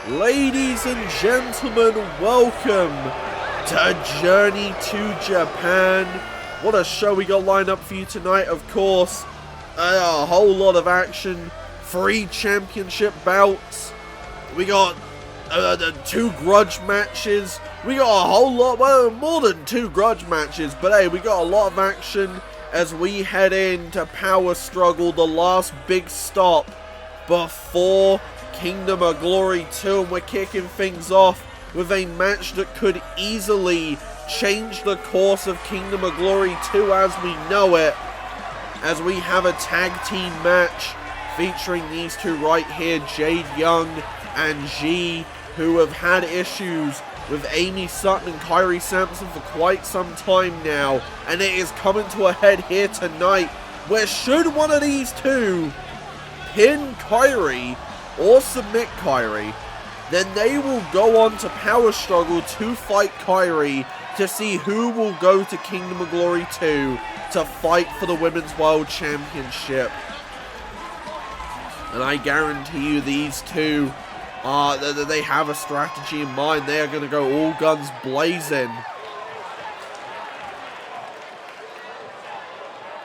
Ladies and gentlemen, welcome to Journey to Japan. What a show we got lined up for you tonight, of course. A whole lot of action, 3 championship bouts. We got 2 grudge matches. We got a whole lot, well, more than 2 grudge matches, but hey, we got a lot of action as we head into Power Struggle, the last big stop before Kingdom of Glory 2, and we're kicking things off with a match that could easily change the course of Kingdom of Glory 2 as we know it, as we have a tag team match featuring these two right here, Jade Young and G, who have had issues with Aimee, Sutton and Kairi Samson for quite some time now, and it is coming to a head here tonight, where should one of these two pin Kairi or submit Kairi, then they will go on to Power Struggle to fight Kairi to see who will go to Kingdom of Glory 2 to fight for the Women's World Championship. And I guarantee you these two, they have a strategy in mind. They are going to go all guns blazing.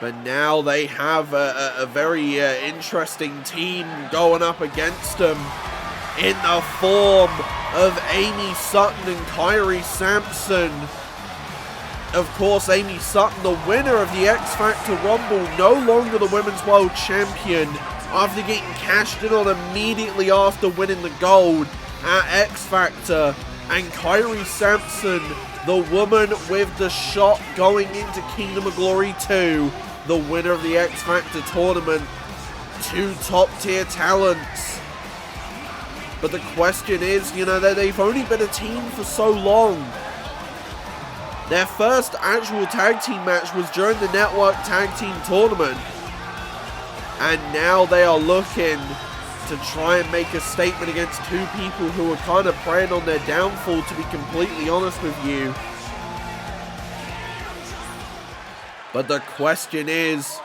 But now they have a very interesting team going up against them in the form of Aimee Sutton and Kairi Samson. Of course, Aimee Sutton, the winner of the X Factor Rumble, no longer the Women's World Champion after getting cashed in on immediately after winning the gold at X Factor. And Kairi Samson, the woman with the shot going into Kingdom of Glory 2, the winner of the X Factor tournament. 2 top tier talents. But the question is, you know, that they've only been a team for so long. Their first actual tag team match was during the Network Tag Team Tournament. And now they are looking to try and make a statement against 2 people who are kind of preying on their downfall, to be completely honest with you. But the question is,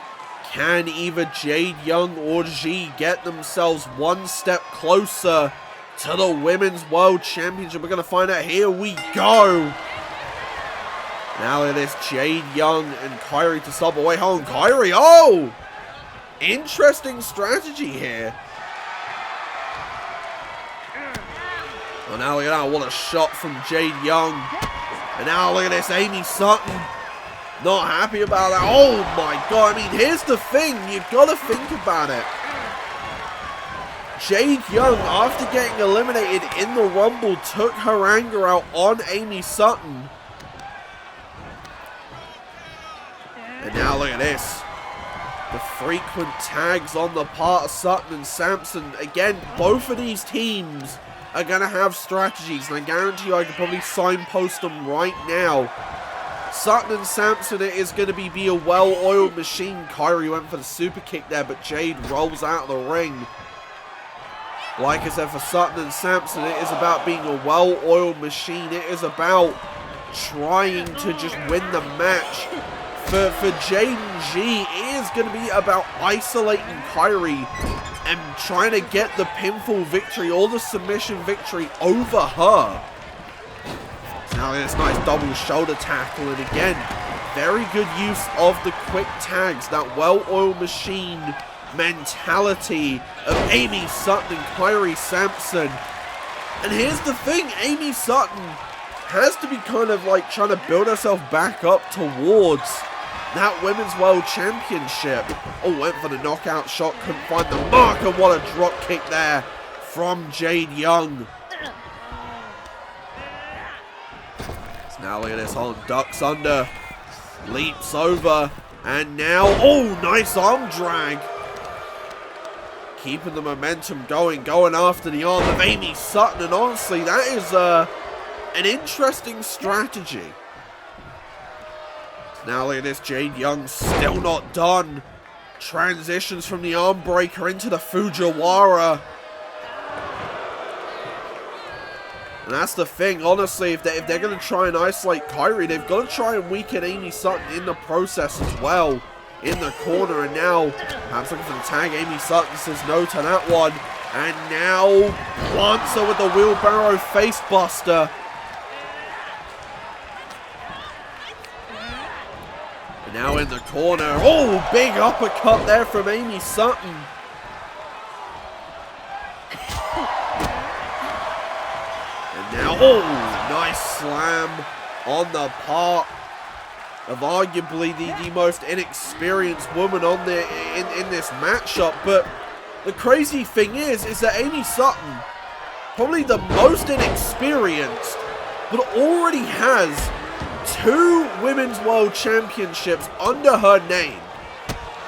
can either Jade Young or G get themselves one step closer to the Women's World Championship? We're going to find out. Here we go. Now it is Jade Young and Kairi to stop away. Hold on, Kairi. Oh! Interesting strategy here. Oh, now look at that. What a shot from Jade Young. And now look at this, Aimee Sutton. Not happy about that. Oh my god. I mean, here's the thing. You've got to think about it. Jade Young, after getting eliminated in the Rumble, took her anger out on Aimee Sutton. And now look at this. The frequent tags on the part of Sutton and Samson. Again, both of these teams are going to have strategies, and I guarantee you I can probably signpost them right now. Sutton and Samson, it is going to be a well-oiled machine. Kairi went for the super kick there, but Jade rolls out of the ring. Like I said, for Sutton and Samson, it is about being a well-oiled machine. It is about trying to just win the match. For Jade and G, it is going to be about isolating Kairi and trying to get the pinfall victory or the submission victory over her. Now this nice double shoulder tackle, and again, very good use of the quick tags, that well-oiled machine mentality of Aimee Sutton and Kairi Samson. And here's the thing, Aimee Sutton has to be kind of like trying to build herself back up towards that Women's World Championship. Oh, went for the knockout shot, couldn't find the mark, and what a drop kick there from Jade Young. So now look at this, hold on, ducks under, leaps over, and now, oh, nice arm drag. Keeping the momentum going after the arm of Aimee Sutton, and honestly, that is an interesting strategy. Now look at this, Jade Young still not done. Transitions from the arm breaker into the Fujiwara. And that's the thing, honestly, if they're going to try and isolate Kairi, they've got to try and weaken Aimee Sutton in the process as well. In the corner, and now perhaps looking for the tag. Aimee Sutton says no to that one. And now plants her with the wheelbarrow face buster. And now in the corner. Oh, big uppercut there from Aimee Sutton. And now, oh, nice slam on the part of arguably the most inexperienced woman on in this matchup. But the crazy thing is that Aimee Sutton, probably the most inexperienced, but already has 2 Women's World Championships under her name.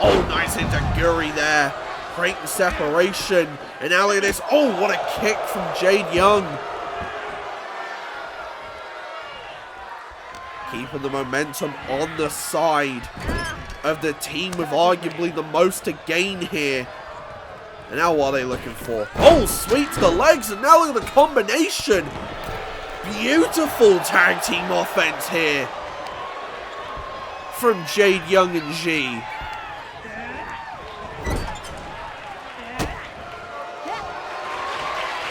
Oh, nice enziguri there, creating separation. And now look at this. Oh, what a kick from Jade Young. Keeping the momentum on the side of the team with arguably the most to gain here. And now what are they looking for? Oh, sweep to the legs, and now look at the combination. Beautiful tag team offense here from Jade Young and G.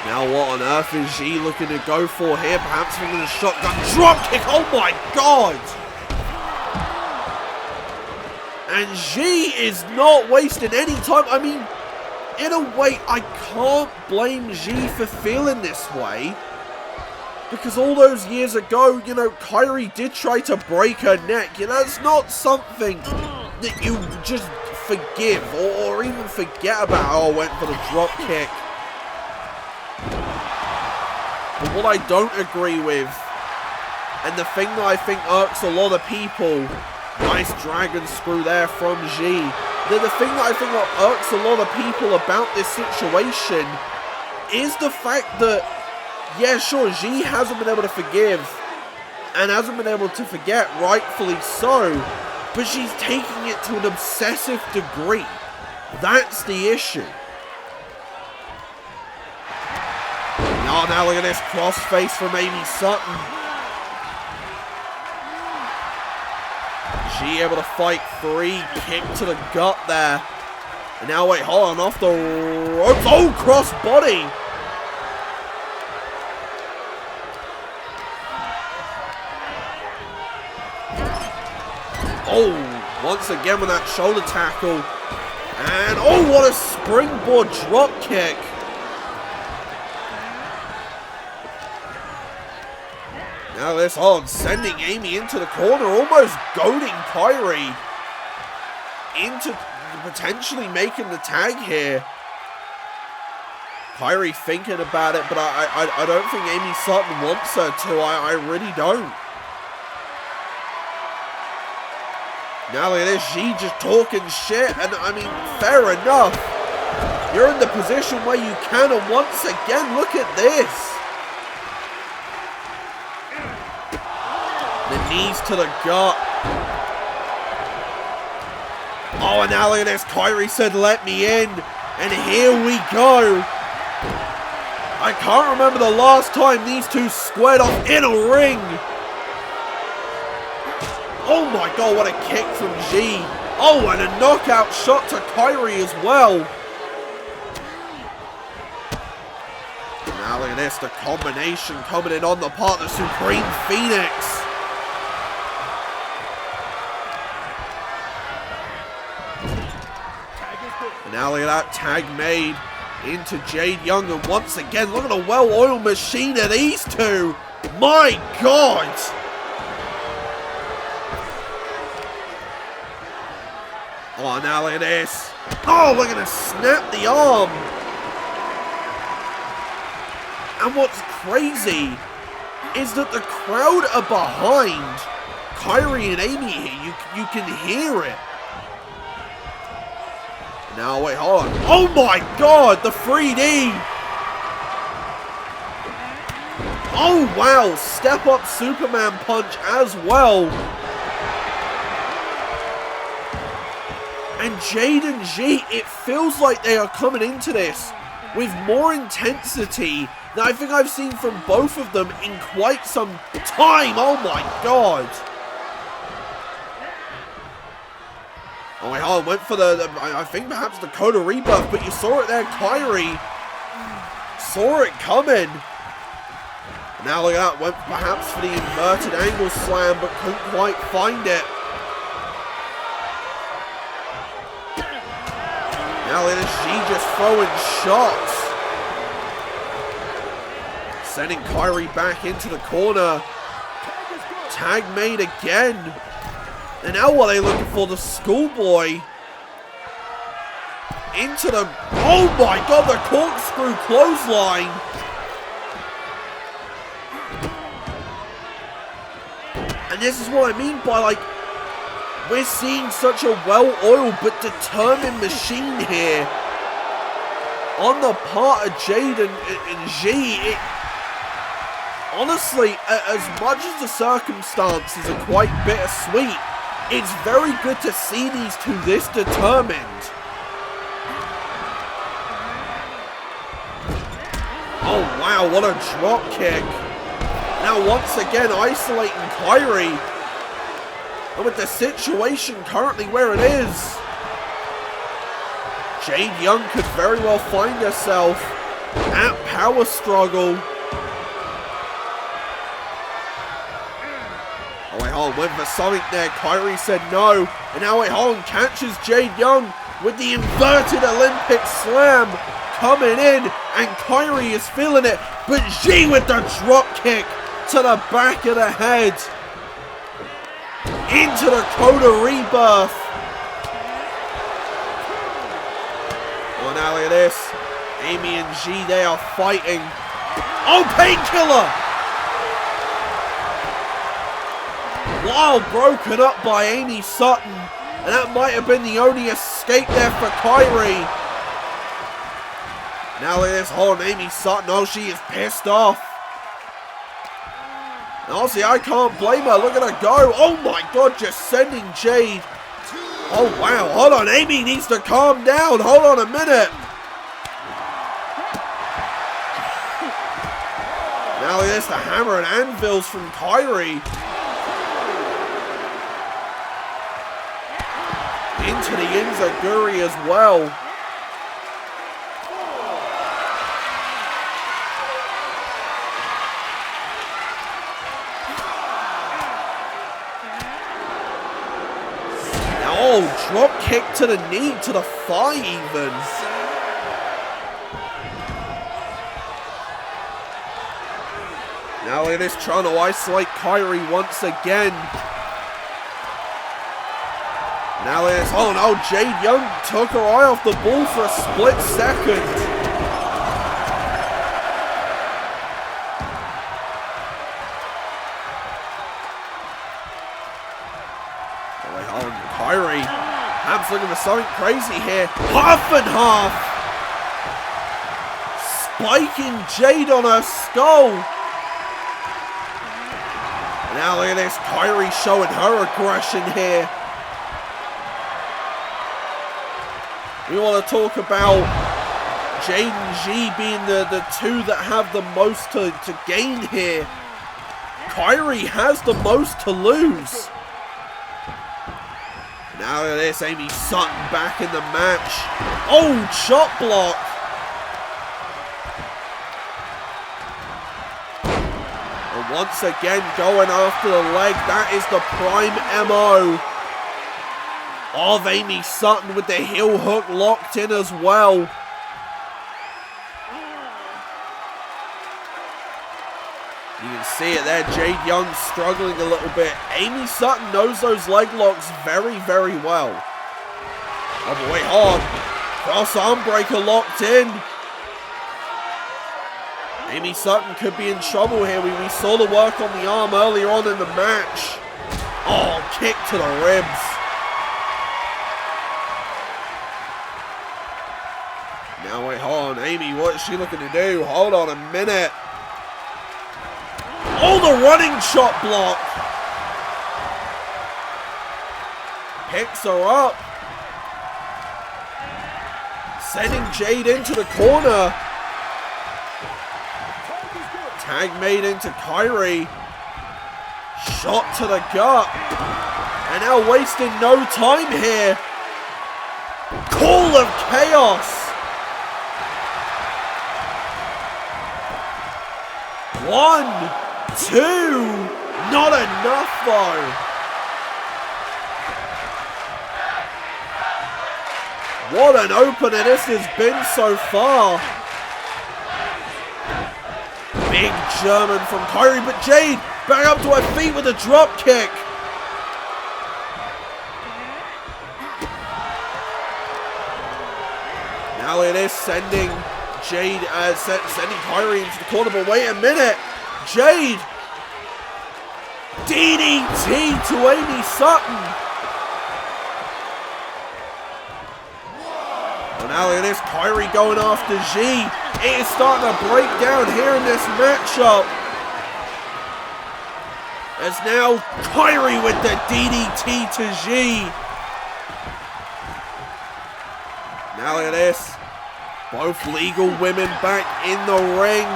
Now what on earth is G looking to go for here? Perhaps thinking a shotgun drop kick. Oh my god! And G is not wasting any time. I mean, in a way, I can't blame G for feeling this way. Because all those years ago, you know, Kairi did try to break her neck. You know, it's not something that you just forgive or even forget about. Oh, went for the drop kick. But what I don't agree with, and the thing that I think irks a lot of people, nice dragon screw there from G. The thing that I think what irks a lot of people about this situation is the fact that, yeah, sure, G hasn't been able to forgive and hasn't been able to forget, rightfully so, but she's taking it to an obsessive degree. That's the issue. Oh, now look at this crossface from Aimee Sutton. She able to fight free, kick to the gut there. And now, wait, hold on, off the ropes. Oh, cross body. Oh, once again with that shoulder tackle. And, oh, what a springboard drop kick. Now this on, sending Aimee into the corner, almost goading Kairi into potentially making the tag here. Kairi thinking about it, but I don't think Aimee Sutton wants her to. I really don't. Now look at this, she just talking shit, and I mean, fair enough. You're in the position where you can, and once again, look at this. The knees to the gut. Oh, and now look at this. Kairi said, let me in. And here we go. I can't remember the last time these two squared off in a ring. Oh my god, what a kick from G. Oh, and a knockout shot to Kairi as well. Now look at this. The combination coming in on the part of the Supreme Phoenix. And now look at that tag made into Jade Young. And once again, look at the well-oiled machine of these two. My God. Oh, now look at this. Oh, look at her snap the arm. And what's crazy is that the crowd are behind Kairi and Aimee here. You can hear it. Now, wait, hold on. Oh my god, the 3D! Oh wow, step up Superman punch as well. And Jade and G, it feels like they are coming into this with more intensity than I think I've seen from both of them in quite some time. Oh my god. Oh wait, hold on, went for the I think perhaps the Coda Rebirth, but you saw it there, Kairi saw it coming. Now look at that, went perhaps for the inverted angle slam, but couldn't quite find it. Now look at this, she just throwing shots. Sending Kairi back into the corner. Tag made again. And now what are they looking for? The schoolboy. Into the... Oh my god, the corkscrew clothesline. And this is what I mean by, like, we're seeing such a well-oiled but determined machine here. On the part of Jade and G. Honestly, as much as the circumstances are quite bittersweet, it's very good to see these two this determined. Oh wow, what a drop kick. Now once again isolating Kairi. And with the situation currently where it is, Jade Young could very well find herself at Power Struggle. Oh wait, hold on, went for something there. Kairi said no. And now wait, hold on, catches Jade Young with the inverted Olympic slam coming in. And Kairi is feeling it. But G with the drop kick to the back of the head. Into the Coda Rebirth. Oh, now look at this. Aimee and G, they are fighting. Oh, Painkiller! Wow, broken up by Aimee Sutton. And that might have been the only escape there for Kairi. Now look at this. Hold on, Aimee Sutton. Oh, she is pissed off. And honestly, I can't blame her. Look at her go. Oh my god, just sending Jade. Oh wow, hold on. Aimee needs to calm down. Hold on a minute. Now look at this. The hammer and anvils from Kairi. Into the Inzaguri as well. Oh, drop kick to the knee, to the thigh even. Now look at this, trying to isolate Kairi once again. Now look at this, oh no, Jade Young took her eye off the ball for a split second. Kairi, perhaps looking for something crazy here. Half and half. Spiking Jade on her skull. Now look at this. Kairi showing her aggression here. We want to talk about Jade and G being the two that have the most to gain here. Kairi has the most to lose. Now look at this, Aimee Sutton back in the match. Oh, chop block. And once again going after the leg. That is the prime MO of Aimee Sutton with the heel hook locked in as well. You can see it there, Jade Young struggling a little bit. Aimee Sutton knows those leg locks very, very well. Oh but wait, hold on. Cross arm breaker locked in. Aimee Sutton could be in trouble here. We saw the work on the arm earlier on in the match. Oh, kick to the ribs. Now wait, hold on. Aimee, what is she looking to do? Hold on a minute. Oh, the running chop block. Picks her up. Sending Jade into the corner. Tag made into Kairi. Shot to the gut. And now wasting no time here. Call of Chaos. 1, 2. Not enough though. What an opener this has been so far. Big German from Kairi, but Jade back up to her feet with a drop kick. Now it is sending Jade, sending Kairi into the corner, but wait a minute. Jade, DDT to Aimee Sutton. And now it is Kairi going after G. It is starting to break down here in this matchup. As now Kairi with the DDT to G. Now at this, both legal women back in the ring.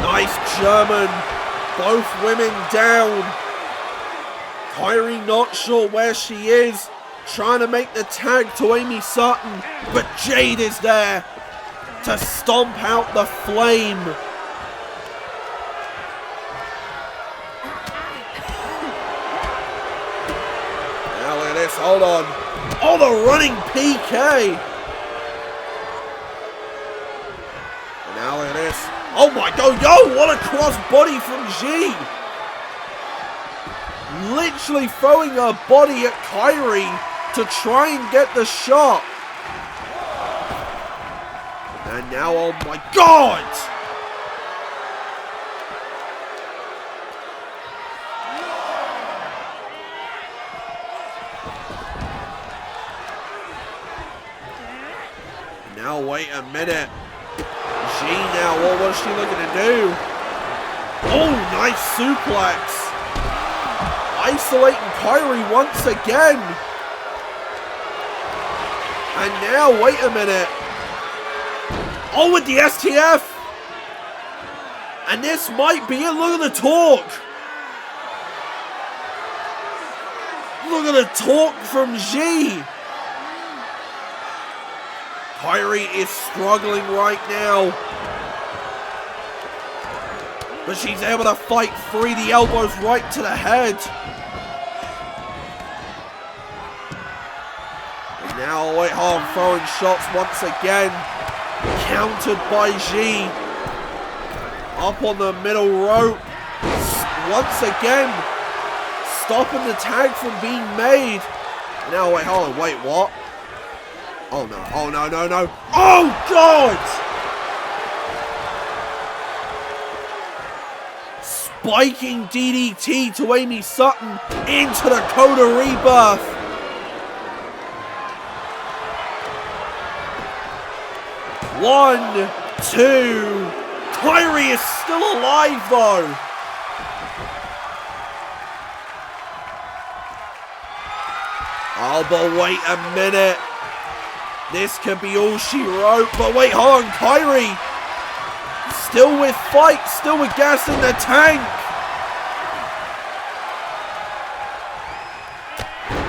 Nice German, both women down. Kairi not sure where she is, trying to make the tag to Aimee Sutton, but Jade is there to stomp out the flame. Now at this, hold on. Oh, the running PK. And now at this. Oh my god, yo, what a cross body from G. Literally throwing her body at Kairi to try and get the shot. And now, oh my god! Now, wait a minute. G now, what was she looking to do? Oh, nice suplex. Isolating Kairi once again. And now, wait a minute. Oh, with the STF. And this might be it. Look at the torque. Look at the torque from G. Kairi is struggling right now. But she's able to fight free. The elbows right to the head. And now, wait, hold on, throwing shots once again. Countered by G. Up on the middle rope. Once again, stopping the tag from being made. And now, wait, hold on, wait, what? Oh no, oh no, no, no. Oh god! Spiking DDT to Aimee Sutton into the Code of Rebirth. One, two. Kairi is still alive though. Oh, but wait a minute. This could be all she wrote. But wait, hold on, Kairi. Still with fight, still with gas in the tank.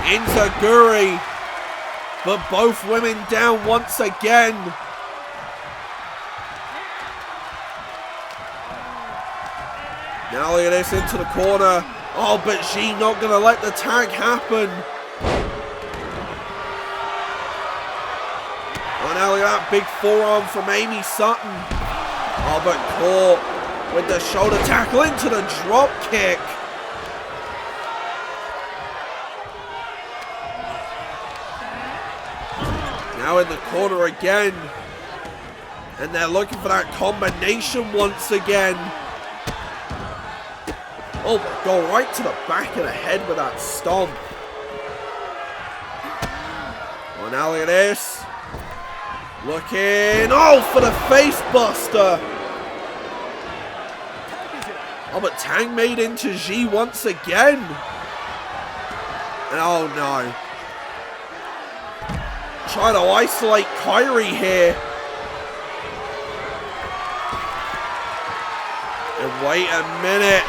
Enziguri. But both women down once again. Now look at this into the corner. Oh, but she not going to let the tag happen. Oh, now look at that big forearm from Aimee Sutton. Oh, but caught with the shoulder tackle into the drop kick. Now in the corner again. And they're looking for that combination once again. Oh my god, right to the back of the head with that stomp. Oh, now look at this. Looking, oh, for the face buster. Oh, but Tang made into G once again. And oh no. Trying to isolate Kairi here. And wait a minute.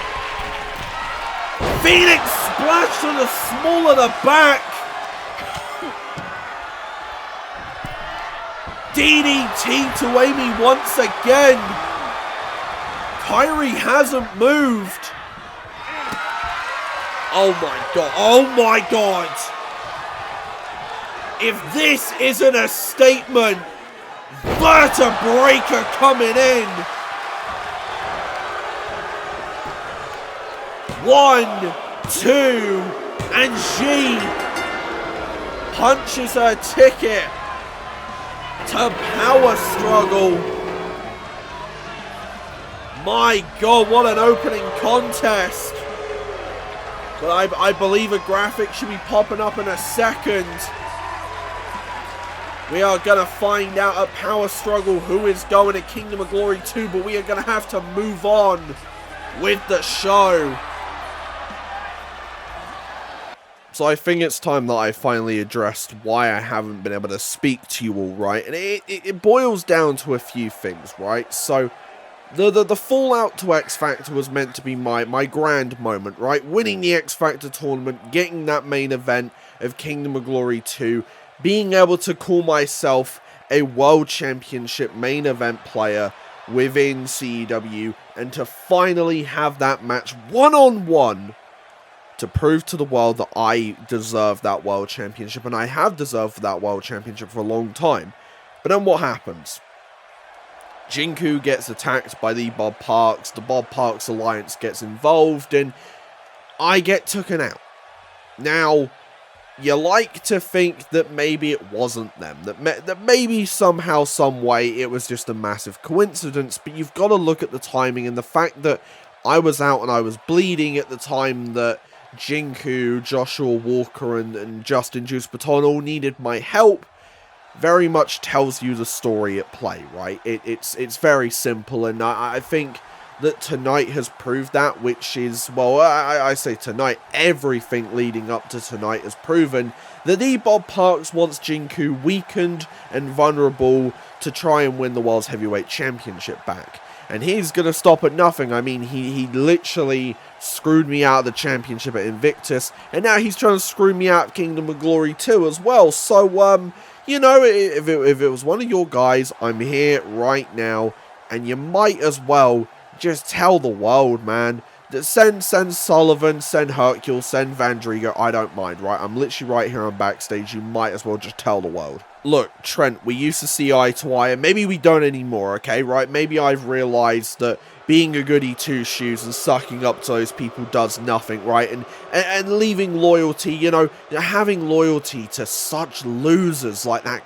Phoenix splash to the small of the back. DDT to Aimee once again. Kairi hasn't moved. Oh my god. Oh my god. If this isn't a statement, vertebraker coming in. 1, 2, and Jade punches her ticket to power struggle. My god, what an opening contest. But I believe a graphic should be popping up in a second. We are going to find out at Power Struggle who is going to Kingdom of Glory 2, but we are going to have to move on with the show. So I think it's time that I finally addressed why I haven't been able to speak to you all, right? And it boils down to a few things, right? So the fallout to X Factor was meant to be my grand moment, right? Winning the X Factor tournament, getting that main event of Kingdom of Glory 2, being able to call myself a World Championship main event player within CEW, and to finally have that match one-on-one to prove to the world that I deserve that World Championship, and I have deserved that World Championship for a long time. But then what happens? Jinku gets attacked by the Bob Parks, the Bob Parks Alliance gets involved, and I get taken out. Now, you like to think that maybe it wasn't them, that maybe somehow, some way, it was just a massive coincidence, but you've got to look at the timing and the fact that I was out and I was bleeding at the time that Jinku, Joshua Walker, and Justin Juice Baton all needed my help, very much tells you the story at play, right? It's very simple, and I think that tonight has proved that, which is, well, I say tonight, everything leading up to tonight has proven that the Bob Parks wants Jinku weakened and vulnerable to try and win the World's Heavyweight Championship back. And he's going to stop at nothing. I mean, he literally screwed me out of the championship at Invictus, and now he's trying to screw me out of Kingdom of Glory 2 as well. So, you know, if it was one of your guys, I'm here right now, and you might as well just tell the world, man. Send Sullivan, send Hercule, send Vandrigo, I don't mind, right? I'm literally right here on backstage, you might as well just tell the world. Look, Trent, we used to see eye to eye, and maybe we don't anymore, okay, right? Maybe I've realised that being a goody two-shoes and sucking up to those people does nothing, right? And leaving loyalty, you know, having loyalty to such losers like that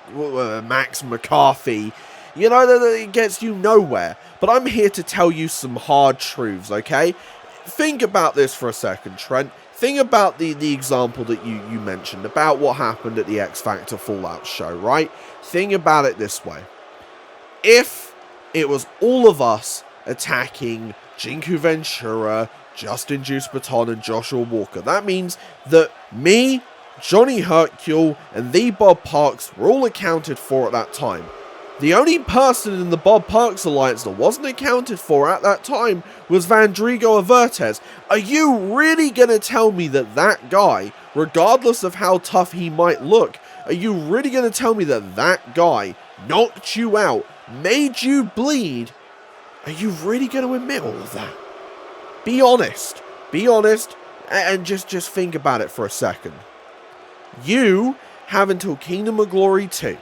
Max McCarthy, you know, it gets you nowhere. But I'm here to tell you some hard truths, okay? Think about this for a second, Trent. Think about the example that you mentioned, about what happened at the X Factor Fallout show, right? Think about it this way. If it was all of us attacking Jinku Ventura, Justin Juice Baton, and Joshua Walker, that means that me, Johnny Hercule, and the Bob Parks were all accounted for at that time. The only person in the Bob Parks Alliance that wasn't accounted for at that time was Vandrigo Avertes. Are you really going to tell me that that guy, regardless of how tough he might look, are you really going to tell me that that guy knocked you out, made you bleed? Are you really going to admit all of that? Be honest. Be honest, and just think about it for a second. You have until Kingdom of Glory 2.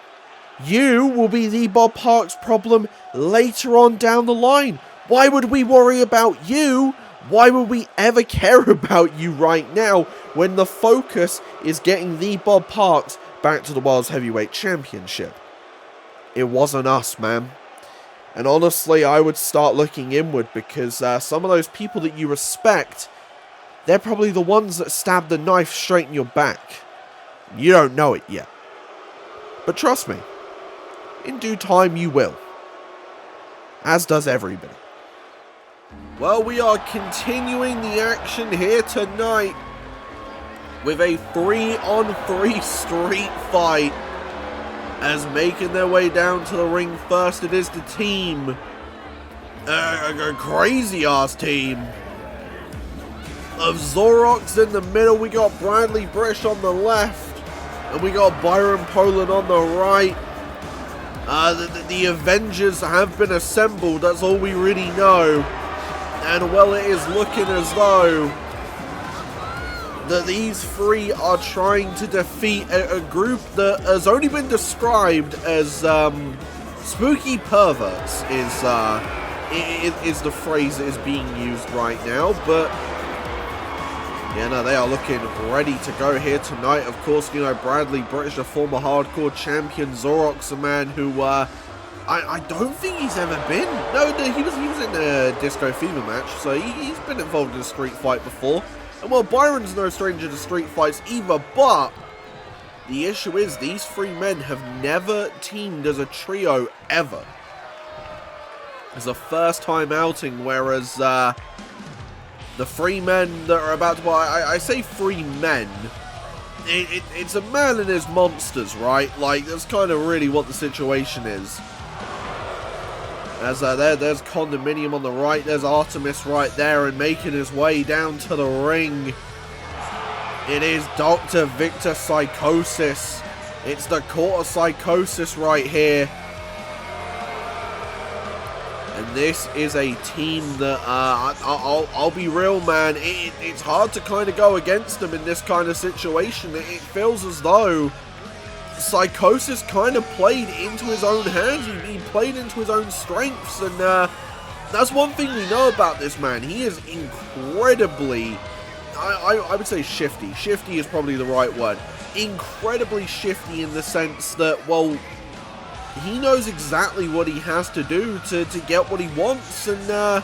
You will be the Bob Parks problem later on down the line. Why would we worry about you? Why would we ever care about you right now when the focus is getting the Bob Parks back to the World's Heavyweight Championship? It wasn't us, man. And honestly, I would start looking inward, because some of those people that you respect, they're probably the ones that stabbed the knife straight in your back. You don't know it yet. But trust me, in due time you will. As does everybody. Well, we are continuing the action here tonight with a 3-on-3 street fight. As making their way down to the ring first, it is the team. A crazy-ass team of ZoRoX in the middle. We got Bradley Brish on the left. And we got Byron Polan on the right. The Avengers have been assembled, that's all we really know. And well, it is looking as though that these three are trying to defeat a group that has only been described as spooky perverts is the phrase that is being used right now. But yeah, no, they are looking ready to go here tonight. Of course, you know, Bradley British, a former hardcore champion, ZoRoX, a man who I don't think he's ever been. No, he was in a Disco Fever match, so he's been involved in a street fight before. And well, Byron's no stranger to street fights either, but the issue is these three men have never teamed as a trio ever. It's a first time outing, whereas the three men that are about to... Well, I say three men. It's a man and his monsters, right? Like, that's kind of really what the situation is. As there's Condominium on the right, there's Artemis right there, and making his way down to the ring, it is Dr. Victor Psychosis. It's the Court of Psychosis right here. And this is a team that, I'll be real, man, it's hard to kind of go against them in this kind of situation. It feels as though Psychosis kind of played into his own hands. He played into his own strengths, and that's one thing we know about this man. He is incredibly, I would say shifty. Shifty is probably the right word. Incredibly shifty in the sense that, well, he knows exactly what he has to do to get what he wants, and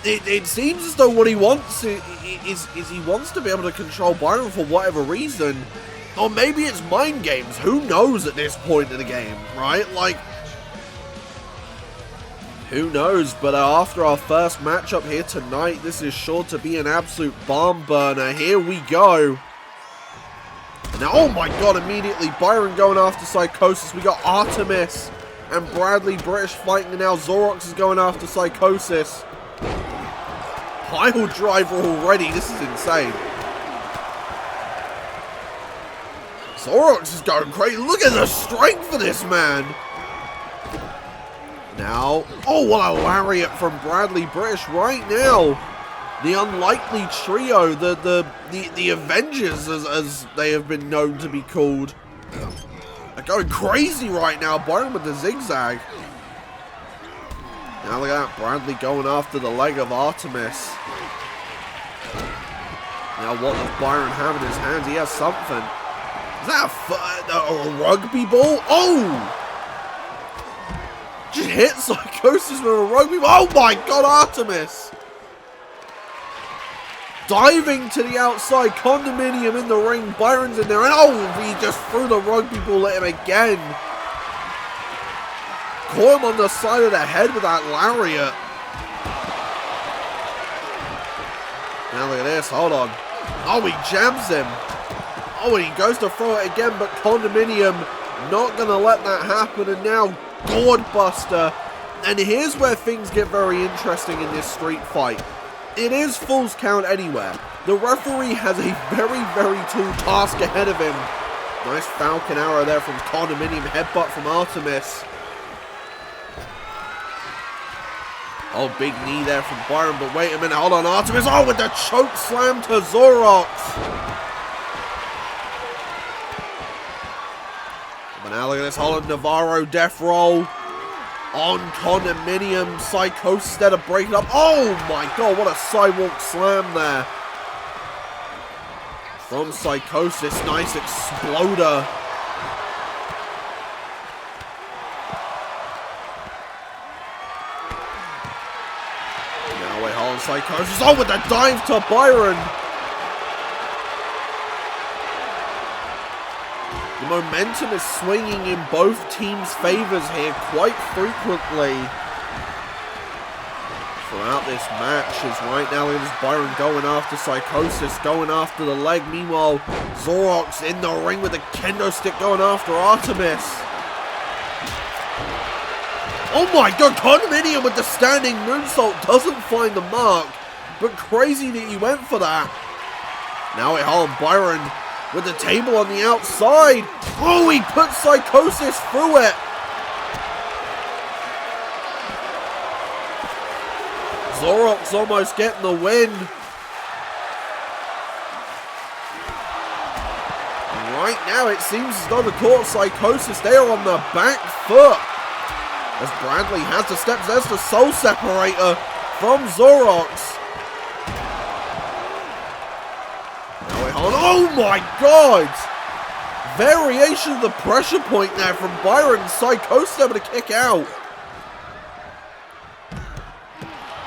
it seems as though what he wants is he wants to be able to control Byron for whatever reason. Or maybe it's mind games. Who knows at this point in the game, right? Like, who knows? But after our first matchup here tonight, this is sure to be an absolute barn burner. Here we go. Now, oh my god, immediately Byron going after Psychosis. We got Artemis and Bradley British fighting, and now ZoRoX is going after Psychosis. Pile driver already. This is insane. ZoRoX is going crazy. Look at the strength of this man. Now, oh, what a lariat from Bradley British right now. The unlikely trio, the Avengers, as they have been known to be called, are going crazy right now. Byron with the zigzag. Now look at that, Bradley going after the leg of Artemis. Now what does Byron have in his hands? He has something. Is that a rugby ball? Oh! Just hit Psychosis with a rugby ball. Oh my god, Artemis! Diving to the outside, Condominium in the ring, Byron's in there, and oh, he just threw the rugby ball at him again. Caught him on the side of the head with that lariat. Now look at this, hold on. Oh, he jams him. Oh, and he goes to throw it again, but Condominium not going to let that happen, and now Gourd Buster. And here's where things get very interesting in this street fight. It is Full's Count anywhere. The referee has a very, very tall task ahead of him. Nice Falcon Arrow there from Condominium, headbutt from Artemis. Oh, big knee there from Byron, but wait a minute, hold on, Artemis, oh, with the choke slam to ZoRoX. But now look at this, hold on, Navarro death roll. On Condominium, Psychosis instead of breaking up. Oh my god, what a sidewalk slam there. From Psychosis, nice exploder. Now we hold Psychosis. Oh, with the dive to Byron. The momentum is swinging in both teams' favors here quite frequently throughout this match. As right now it is Byron going after Psychosis, going after the leg. Meanwhile, ZoRoX in the ring with the kendo stick going after Artemis. Oh my god, Condominium with the standing moonsault doesn't find the mark, but crazy that he went for that. Now it holds Byron with the table on the outside. Oh, he put Psychosis through it. ZoRoX almost getting the win. Right now, it seems as though the court Psychosis, they are on the back foot. As Bradley has the steps, there's the soul separator from ZoRoX. Now we hold, oh my god! Variation of the pressure point there from Byron. Psychosis able to kick out.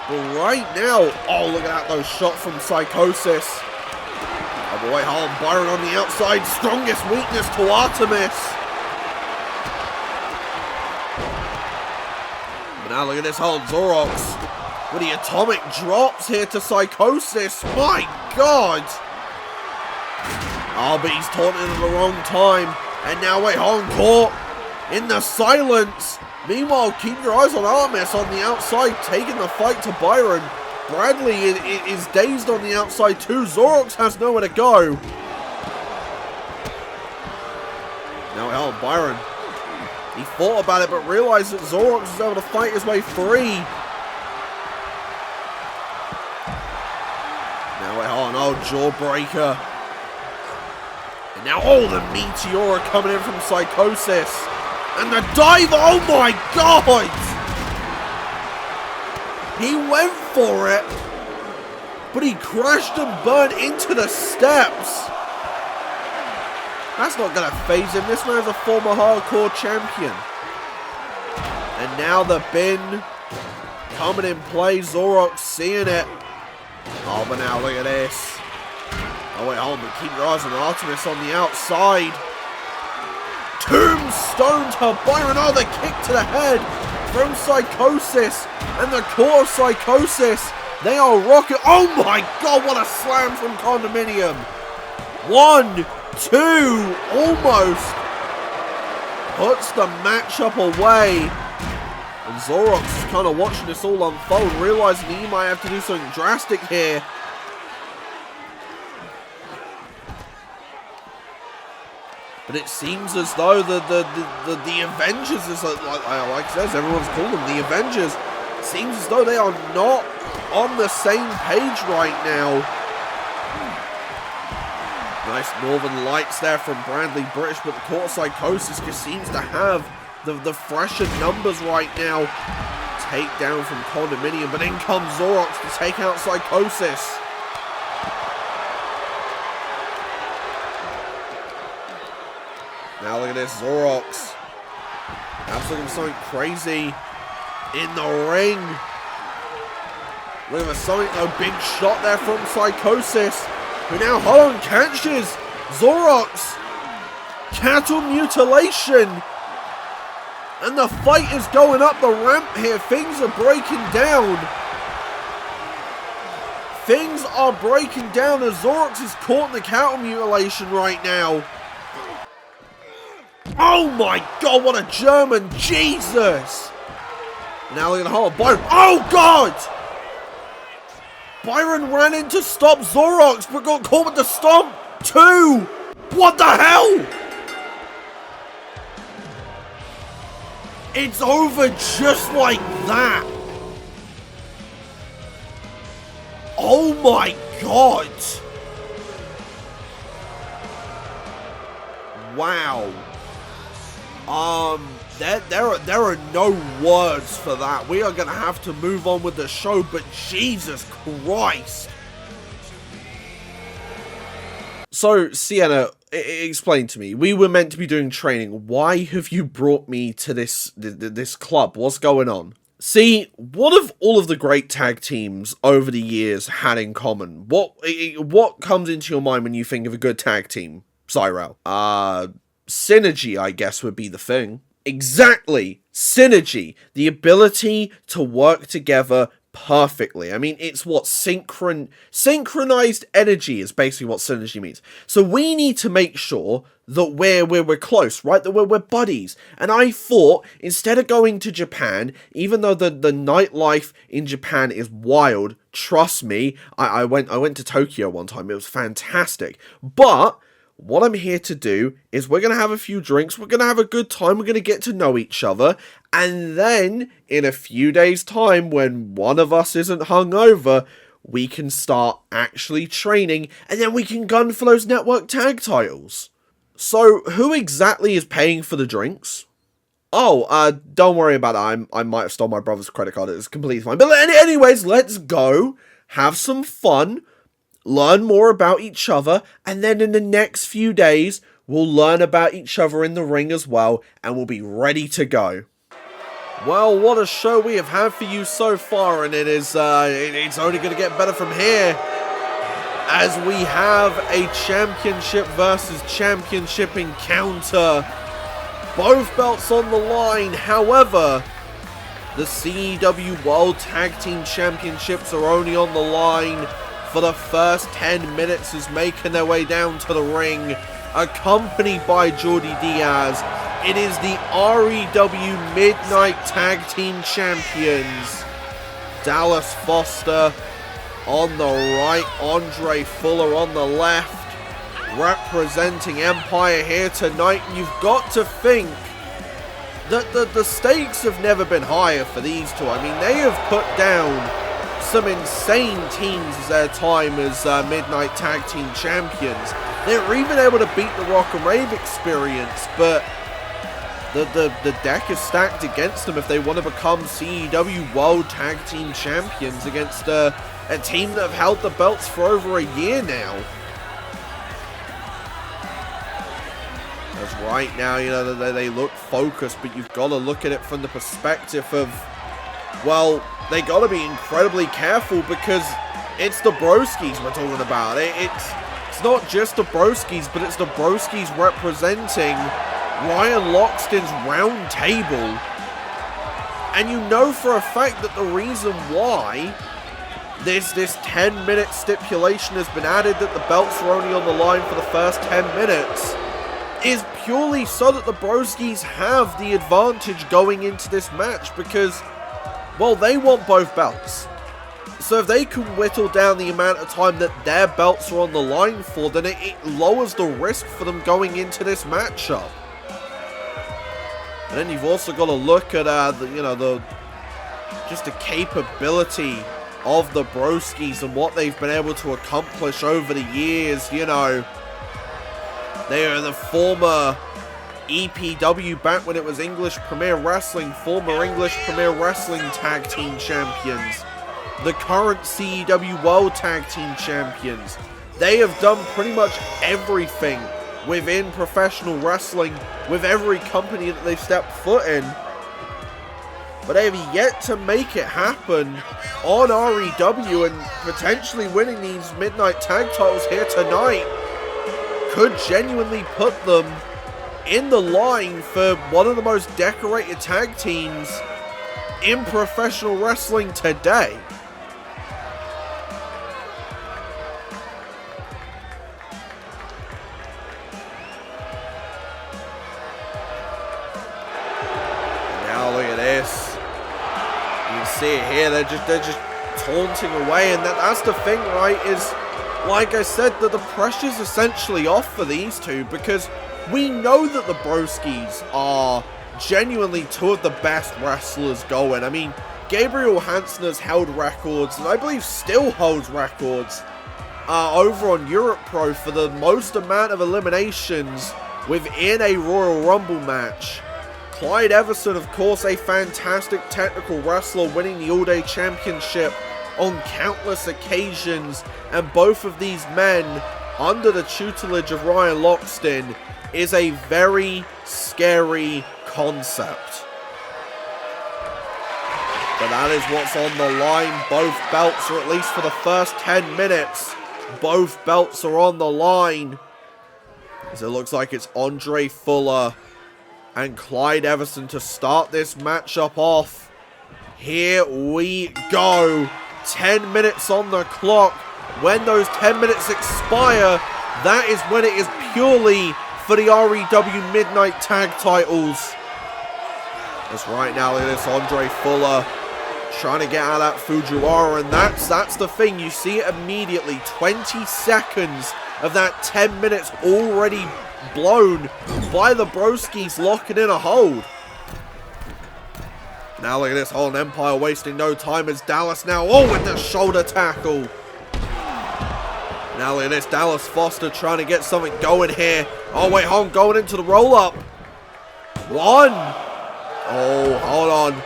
But right now, oh look at that, those shots from Psychosis. Oh boy, hold on, Byron on the outside, strongest weakness to Artemis. But now look at this, hold on, ZoRoX with the atomic drops here to Psychosis. My god! Oh, but he's taunting at the wrong time. And now wait, hold on, caught in the silence. Meanwhile, keep your eyes on Artemis on the outside, taking the fight to Byron. Bradley is dazed on the outside too. ZoRoX has nowhere to go. Now, hell, Byron. He thought about it, but realized that ZoRoX was able to fight his way free. Now, wait, hold on. Oh, jawbreaker. And now, oh, the Meteora coming in from Psychosis. And the dive, oh my god! He went for it, but he crashed and burned into the steps. That's not going to phase him. This man's a former hardcore champion. And now the bin coming in play. ZoRoX seeing it. Oh, but now look at this. Oh, wait, hold on. But keep your eyes on Artemis on the outside. Tombstone to Byron. Oh, the kick to the head from Psychosis. And the core of Psychosis. They are rocking. Oh my god, what a slam from Condominium. 1, 2, almost puts the matchup away. And ZoRoX is kind of watching this all unfold, realizing he might have to do something drastic here. But it seems as though the Avengers is, like I says, everyone's called them the Avengers. It seems as though they are not on the same page right now. Nice Northern Lights there from Bradley British, but the court Psychosis just seems to have the fresher numbers right now. Takedown from Condominium, but in comes ZoRoX to take out Psychosis. Now look at this, ZoRoX. Absolutely something crazy in the ring. Look at something, a big shot there from Psychosis. Who now, hold on, catches ZoRoX. Cattle mutilation. And the fight is going up the ramp here. Things are breaking down. Things are breaking down as ZoRoX is caught in the cattle mutilation right now. Oh my god, what a German, Jesus! Now look at the hole, Byron, oh god! Byron ran in to stop ZoRoX, but got caught with the stomp, 2! What the hell? It's over just like that. Oh my god! Wow. There are no words for that. We are going to have to move on with the show, but Jesus Christ. So, Sienna, explain to me. We were meant to be doing training. Why have you brought me to this club? What's going on? See, what have all of the great tag teams over the years had in common? What comes into your mind when you think of a good tag team, Cyril? Synergy, I guess, would be the thing. Exactly! Synergy. The ability to work together perfectly. I mean, it's what synchronized energy is basically what synergy means. So we need to make sure that we're close, right? That we're buddies. And I thought, instead of going to Japan, even though the nightlife in Japan is wild, trust me, I went to Tokyo one time, it was fantastic. But what I'm here to do is we're going to have a few drinks, we're going to have a good time, we're going to get to know each other, and then, in a few days' time, when one of us isn't hungover, we can start actually training, and then we can gun for those network tag titles. So, who exactly is paying for the drinks? Oh, don't worry about it, I might have stolen my brother's credit card, it's completely fine. But anyways, let's go, have some fun, learn more about each other, and then in the next few days, we'll learn about each other in the ring as well, and we'll be ready to go. Well, what a show we have had for you so far, and it's only going to get better from here, as we have a championship versus championship encounter. Both belts on the line, however, the CEW World Tag Team Championships are only on the line for the first 10 minutes as making their way down to the ring, accompanied by Jordy Diaz. It is the REW Midnight Tag Team Champions. Dallas Foster on the right, Andre Fuller on the left, representing Empire here tonight. And you've got to think that the stakes have never been higher for these two. I mean, they have put down some insane teams as their time as Midnight Tag Team Champions. They were even able to beat the Rock and Rave Experience, but the deck is stacked against them if they want to become CEW World Tag Team Champions against a team that have held the belts for over a year now. As right now, you know, they look focused, but you've got to look at it from the perspective of, well, they got to be incredibly careful because it's the Broskis we're talking about. It's not just the Broskis, but it's the Broskis representing Ryan Loxton's round table. And you know for a fact that the reason why this 10-minute stipulation has been added, that the belts are only on the line for the first 10 minutes, is purely so that the Broskis have the advantage going into this match because, well, they want both belts. So if they can whittle down the amount of time that their belts are on the line for, then it lowers the risk for them going into this matchup. And then you've also got to look at just the capability of the Broskis and what they've been able to accomplish over the years. You know, they are the former EPW, back when it was English Premier Wrestling, former English Premier Wrestling Tag Team Champions, the current CEW World Tag Team Champions. They have done pretty much everything within professional wrestling with every company that they've stepped foot in. But they have yet to make it happen on REW, and potentially winning these Midnight Tag Titles here tonight could genuinely put them in the line for one of the most decorated tag teams in professional wrestling today. Now look at this. You can see it here, they're just taunting away, and that's the thing, right, is, like I said, that the pressure's essentially off for these two, because we know that the Broskis are genuinely two of the best wrestlers going. I mean, Gabriel Hansen has held records, and I believe still holds records over on Europe Pro for the most amount of eliminations within a Royal Rumble match. Clyde Everson, of course, a fantastic technical wrestler, winning the All-Day Championship on countless occasions, and both of these men, under the tutelage of Ryan Loxton, is a very scary concept. But that is what's on the line. Both belts, or at least for the first 10 minutes, both belts are on the line. As it looks like it's Andre Fuller and Clyde Everson to start this matchup off. Here we go. 10 minutes on the clock. When those 10 minutes expire, that is when it is purely for the REW Midnight Tag Titles. That's right now, it is Andre Fuller trying to get out of that Fujiwara, and that's the thing. You see it immediately. 20 seconds of that 10 minutes already blown by the Broskis, locking in a hold. Now look at this, Holland Empire wasting no time as Dallas now, with the shoulder tackle. Now look at this, Dallas Foster trying to get something going here. Oh wait, hold on, going into the roll-up. One. Oh, hold on.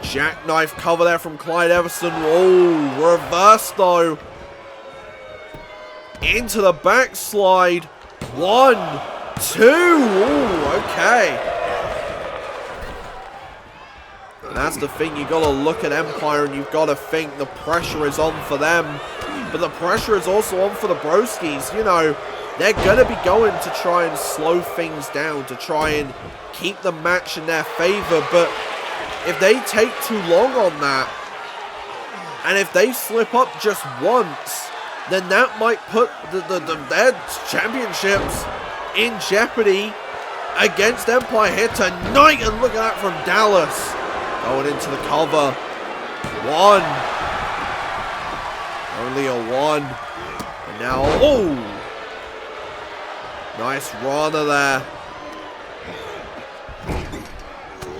Jackknife cover there from Clyde Everson. Oh, reverse though. Into the backslide. 1, 2. Ooh, okay. And that's the thing, you gotta look at Empire and you've gotta think the pressure is on for them. But the pressure is also on for the Broskis. You know, they're gonna be going to try and slow things down, to try and keep the match in their favor. But if they take too long on that, and if they slip up just once, then that might put their championships in jeopardy against Empire here tonight. And look at that from Dallas. Going into the cover. 1. Only a 1. And now, nice runner there.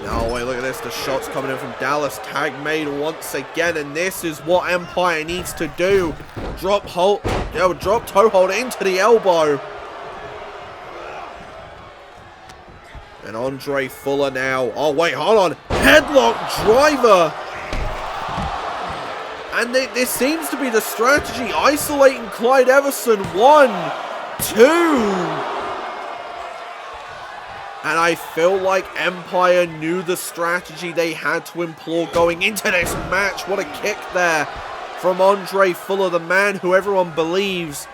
Now, wait, look at this. The shots coming in from Dallas. Tag made once again. And this is what Empire needs to do. Drop toe hold into the elbow. And Andre Fuller now. Oh, wait, hold on. Headlock driver. And this seems to be the strategy. Isolating Clyde Everson. 1, 2. And I feel like Empire knew the strategy they had to employ going into this match. What a kick there from Andre Fuller, the man who everyone believes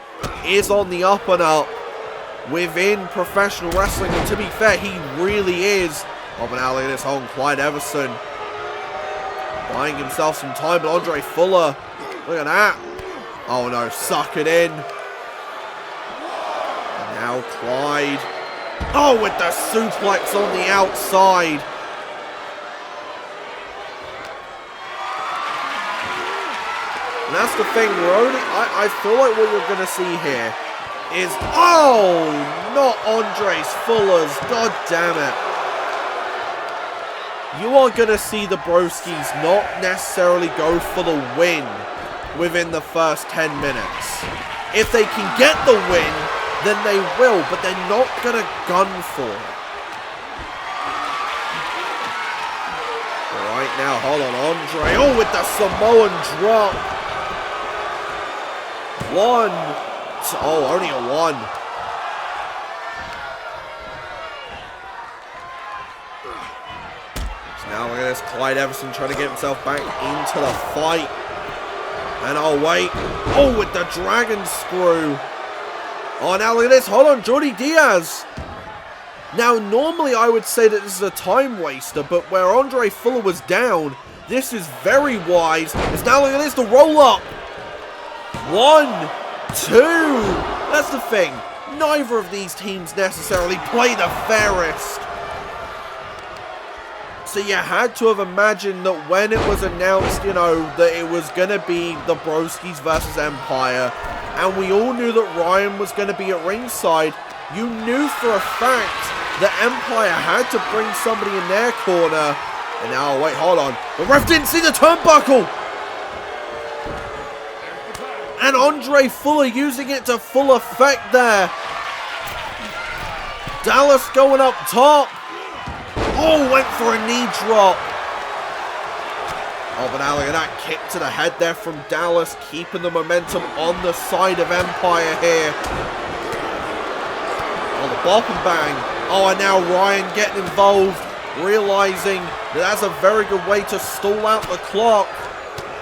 is on the up and up within professional wrestling. And to be fair, he really is. Oh, but now look at this on Clyde Everson. Buying himself some time, but Andre Fuller, look at that. Oh no, suck it in. And now Clyde. Oh, with the suplex on the outside. And that's the thing, I feel like what you're going to see here is, not Andre Fuller's, god damn it. You are going to see the Broskis not necessarily go for the win within the first 10 minutes. If they can get the win, then they will, but they're not going to gun for it. Right now, hold on, Andre. Oh, with the Samoan drop. 1. Oh, only a 1. So now look at this. Clyde Everson trying to get himself back into the fight. And oh, wait. Oh, with the dragon screw. Oh, now look at this. Hold on, Jordy Diaz. Now, normally I would say that this is a time waster, but where Andre Fuller was down, this is very wise. It's now, look at this, the roll-up. 1, 2. That's the thing. Neither of these teams necessarily play the fairest. So you had to have imagined that when it was announced, you know, that it was going to be the Broskis versus Empire, and we all knew that Ryan was going to be at ringside, you knew for a fact that Empire had to bring somebody in their corner. And now, wait, hold on. The ref didn't see the turnbuckle. And Andre Fuller using it to full effect there. Dallas going up top. Oh, went for a knee drop. Oh, but now look at that kick to the head there from Dallas, keeping the momentum on the side of Empire here. Oh, the bop and bang. Oh, and now Ryan getting involved, realizing that that's a very good way to stall out the clock.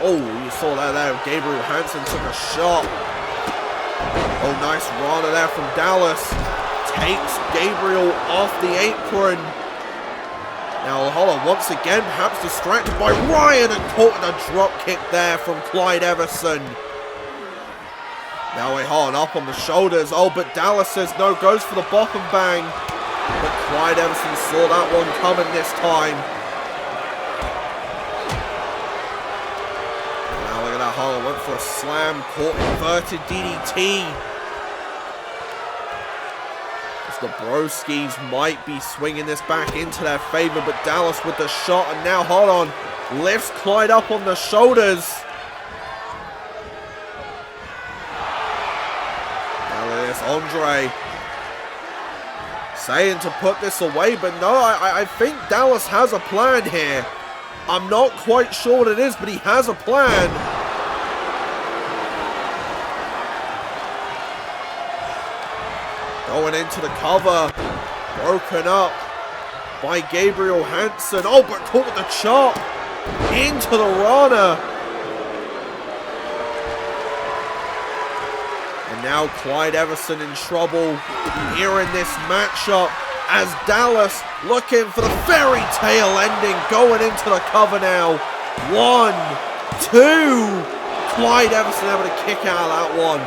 Oh, you saw that there. Gabriel Hansen took a shot. Oh, nice runner there from Dallas. Takes Gabriel off the apron. Now, hold on, once again, perhaps distracted by Ryan and caught in a drop kick there from Clyde Everson. Now, wait, hold on, up on the shoulders. Oh, but Dallas says no, goes for the bop and bang. But Clyde Everson saw that one coming this time. Now, look at that, hold on, went for a slam, caught inverted DDT. As the Broskis might be swinging this back into their favor, but Dallas with the shot, and now, hold on, lifts Clyde up on the shoulders. Now there's Andre saying to put this away, but no, I think Dallas has a plan here. I'm not quite sure what it is, but he has a plan. Going into the cover, broken up by Gabriel Hansen. Oh, but caught with the chop into the Rana. And now Clyde Everson in trouble here in this matchup as Dallas looking for the fairy tale ending, going into the cover now. 1, 2. Clyde Everson able to kick out of that one.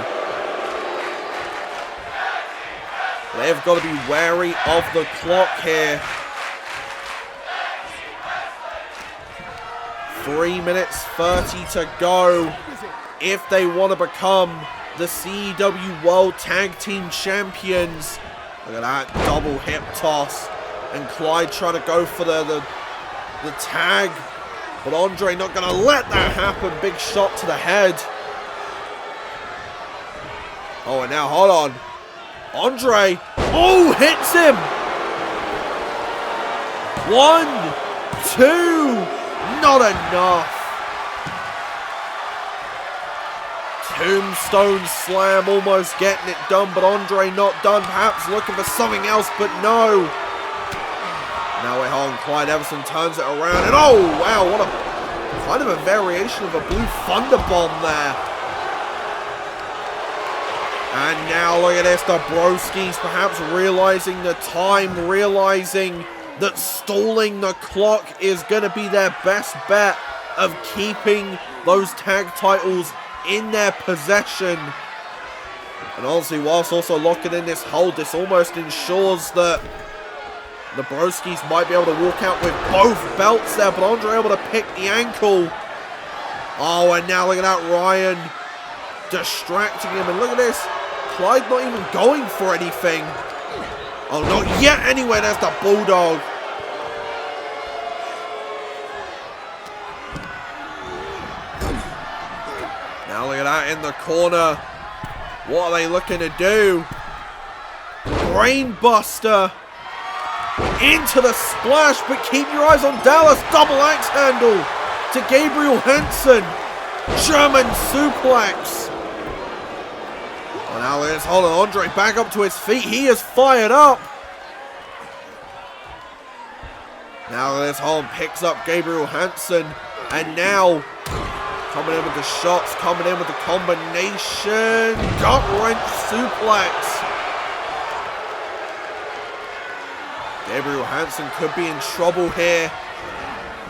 They've got to be wary of the clock here. 3 minutes 30 to go if they want to become the CEW World Tag Team Champions. Look at that double hip toss. And Clyde trying to go for the tag. But Andre not going to let that happen. Big shot to the head. Oh, and now, hold on. Andre, oh, hits him. 1, 2, not enough. Tombstone slam, almost getting it done, but Andre not done. Perhaps looking for something else, but no. Now wait, hold on, Clyde Everson turns it around, and oh, wow, what a kind of a variation of a blue thunder bomb there. And now look at this, the Broskis perhaps realizing the time, realizing that stalling the clock is going to be their best bet of keeping those tag titles in their possession. And honestly, whilst also locking in this hold, this almost ensures that the Broskis might be able to walk out with both belts there, but Andre able to pick the ankle. Oh, and now look at that, Ryan distracting him, and look at this. Clyde not even going for anything. Oh, not yet anyway. There's the Bulldog. Now look at that in the corner. What are they looking to do? Brainbuster into the splash, but keep your eyes on Dallas. Double axe handle to Gabriel Hansen. German suplex. Oh, now let's hold on, Andre back up to his feet. He is fired up. Now let's hold on, picks up Gabriel Hansen. And now coming in with the shots, coming in with the combination. Gut wrench suplex. Gabriel Hansen could be in trouble here.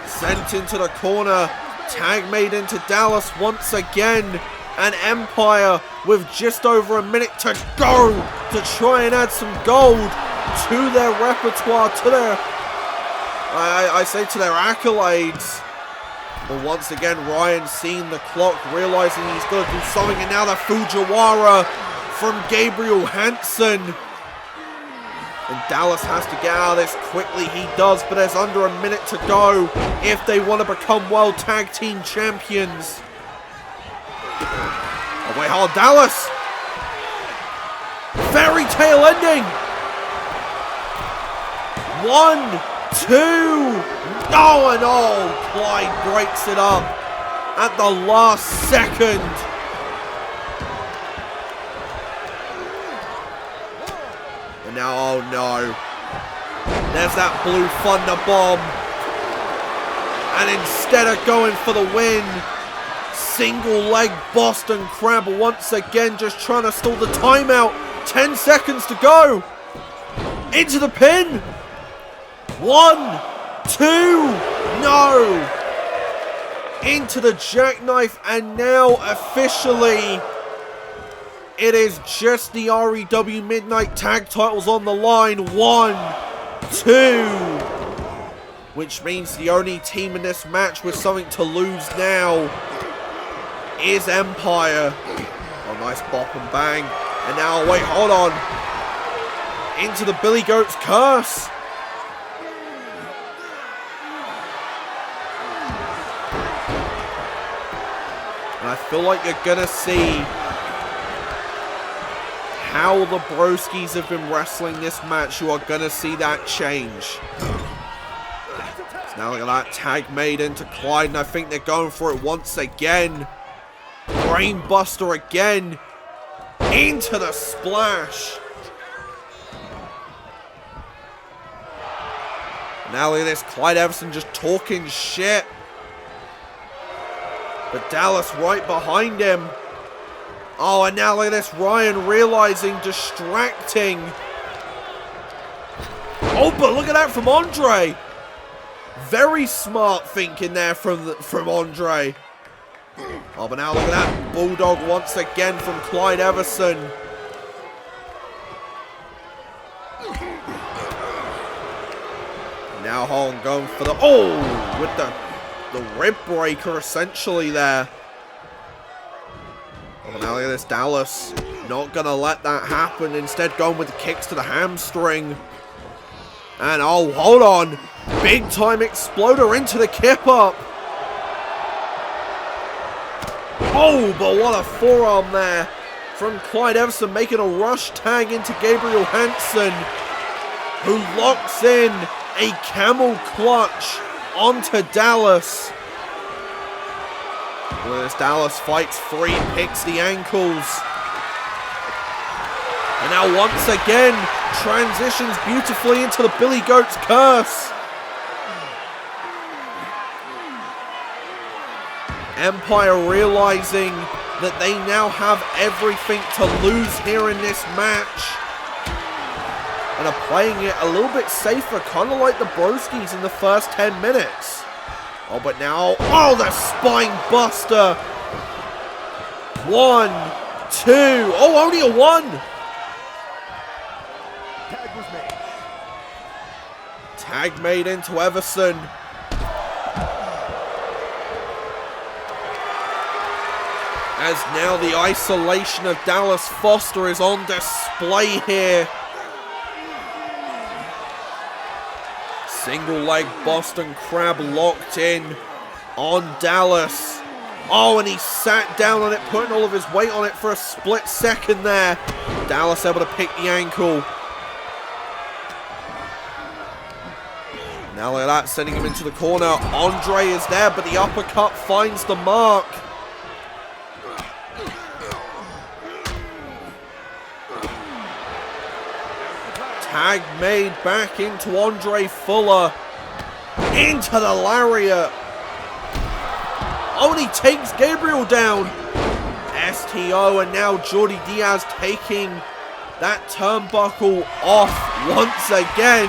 Sent into the corner. Tag made into Dallas once again. And Empire with just over a minute to go to try and add some gold to their repertoire, to their, I say to their accolades. But once again, Ryan seeing the clock, realizing he's got to do something, and now the Fujiwara from Gabriel Hansen. And Dallas has to get out of this quickly. He does, but there's under a minute to go if they want to become World Tag Team Champions. Oh wait, hold on, Dallas! Fairy tale ending! 1, 2, oh and oh! Clyde breaks it up at the last second. And now, oh no. There's that blue thunder bomb. And instead of going for the win, single leg Boston Crab once again just trying to stall the timeout. 10 seconds to go. Into the pin. 1, 2, no. Into the jackknife, and now officially it is just the REW Midnight Tag Titles on the line. 1, 2. Which means the only team in this match with something to lose now is Empire. Oh, nice bop and bang. And now, wait, hold on. Into the Billy Goat's curse. And I feel like you're going to see how the Broskis have been wrestling this match. You are going to see that change. So now look at that tag made into Clyde, and I think they're going for it once again. Brainbuster again. Into the splash. Now look at this, Clyde Everson just talking shit. But Dallas right behind him. Oh, and now look at this, Ryan realizing, distracting. Oh, but look at that from Andre. Very smart thinking there from Andre. Oh, but now look at that, Bulldog once again from Clyde Everson. Now Holland going for the, oh, with the rib breaker essentially there. Oh, now look at this, Dallas not gonna let that happen. Instead going with the kicks to the hamstring. And oh, hold on. Big time exploder into the kip up. Oh, but what a forearm there from Clyde Everson, making a rush tag into Gabriel Hansen, who locks in a camel clutch onto Dallas. As Dallas fights free, picks the ankles. And now once again, transitions beautifully into the Billy Goat's curse. Empire realizing that they now have everything to lose here in this match. And are playing it a little bit safer, kind of like the Broskis in the first 10 minutes. Oh, but now, oh, the spine buster. 1, 2, oh, only a 1. Tag was made. Tag made into Everson. As now the isolation of Dallas Foster is on display here. Single leg Boston Crab locked in on Dallas. Oh, and he sat down on it, putting all of his weight on it for a split second there. Dallas able to pick the ankle. Now look at that, sending him into the corner. Andre is there, but the uppercut finds the mark. Tag made back into Andre Fuller. Into the lariat. Oh, and he takes Gabriel down. STO, and now Jordy Diaz taking that turnbuckle off once again.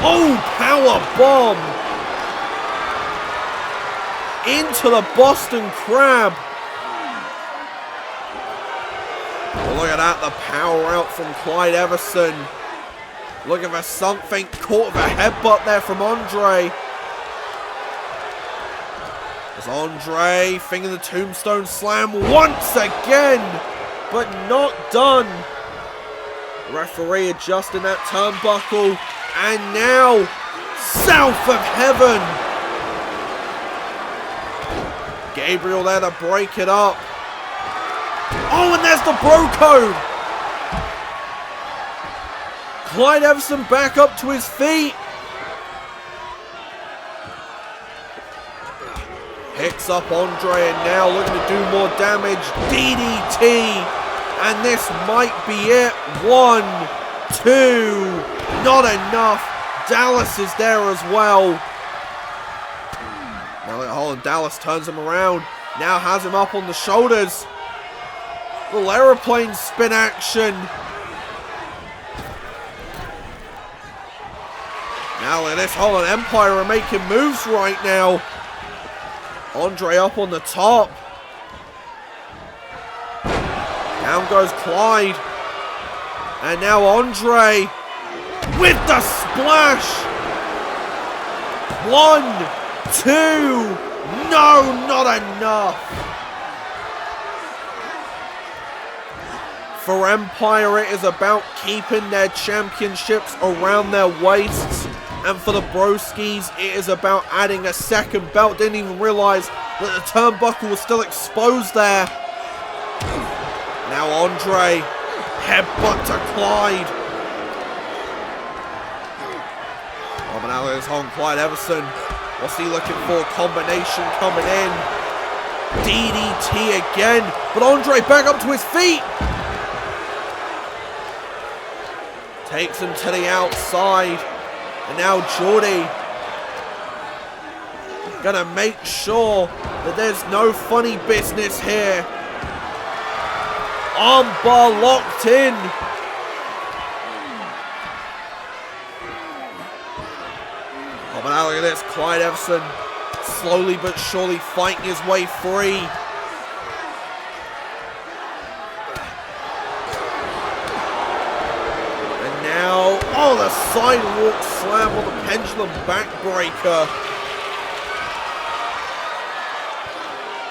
Oh, power bomb. Into the Boston Crab. Look at that, the power out from Clyde Everson. Looking for something, caught with a headbutt there from Andre. As Andre fingering the tombstone slam once again, but not done. Referee adjusting that turnbuckle, and now south of heaven. Gabriel there to break it up. Oh, and there's the bro code. Clyde Everson back up to his feet. Picks up Andre, and now looking to do more damage. DDT. And this might be it. 1, 2. Not enough. Dallas is there as well. Now hold on, Dallas turns him around. Now has him up on the shoulders. Little aeroplane spin action. Now look at this, hold on, Empire are making moves right now. Andre up on the top. Down goes Clyde. And now Andre with the splash. 1, 2. No, not enough. For Empire, it is about keeping their championships around their waists. And for the Broskis, it is about adding a second belt. Didn't even realize that the turnbuckle was still exposed there. Now Andre, headbutt to Clyde. Oh, but now there's on Clyde Everson. What's he looking for? Combination coming in. DDT again. But Andre back up to his feet. Takes him to the outside. And now Jordy gonna make sure that there's no funny business here. Armbar locked in. Oh, but now look at this. Clyde Everson slowly but surely fighting his way free. Oh, the sidewalk slam on the pendulum backbreaker.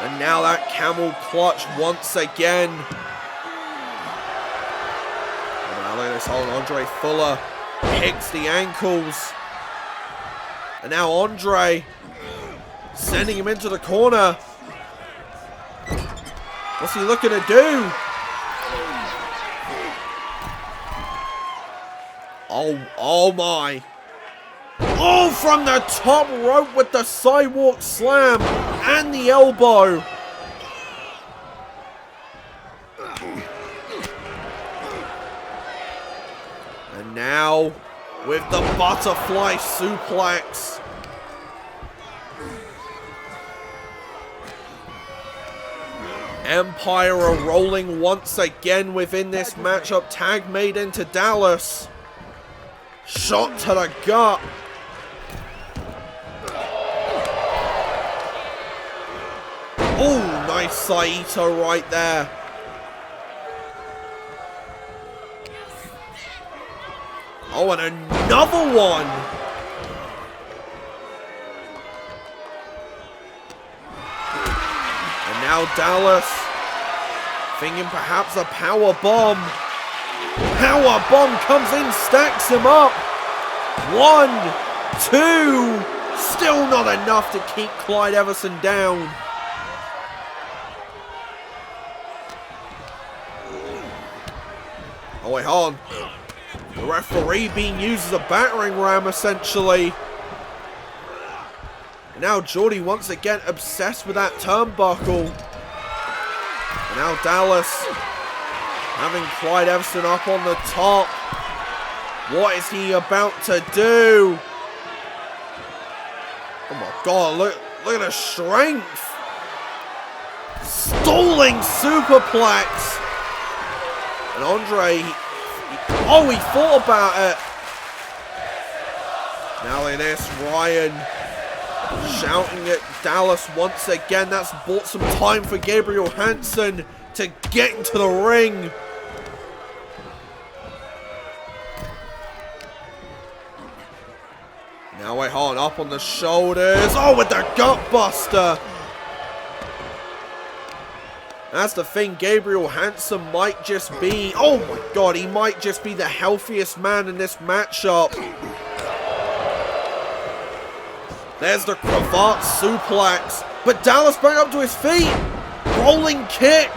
And now that camel clutch once again. And now look at this. Andre Fuller picks the ankles. And now Andre sending him into the corner. What's he looking to do? Oh my. Oh, from the top rope with the sidewalk slam and the elbow. And now with the butterfly suplex. Empire are rolling once again within this matchup. Tag made into Dallas. Shot to the gut. Oh, nice Saito right there. Oh, and another one. And now Dallas thinking perhaps a power bomb. Power bomb comes in, stacks him up. 1, 2. Still not enough to keep Clyde Everson down. Oh, wait, hold on. The referee being used as a battering ram, essentially. And now Jordy once again obsessed with that turnbuckle. And now Dallas having Clyde Everson up on the top. What is he about to do? Oh my god, look at the strength. Stalling superplex. And Andre, he thought about it. Now look at this, Ryan shouting at Dallas once again. That's bought some time for Gabriel Hansen to get into the ring. Now wait, hold on, up on the shoulders. Oh, with the gut buster. That's the thing, Gabriel Hansen might just be, oh my god, he might just be the healthiest man in this matchup. There's the cravat suplex. But Dallas back up to his feet. Rolling kick.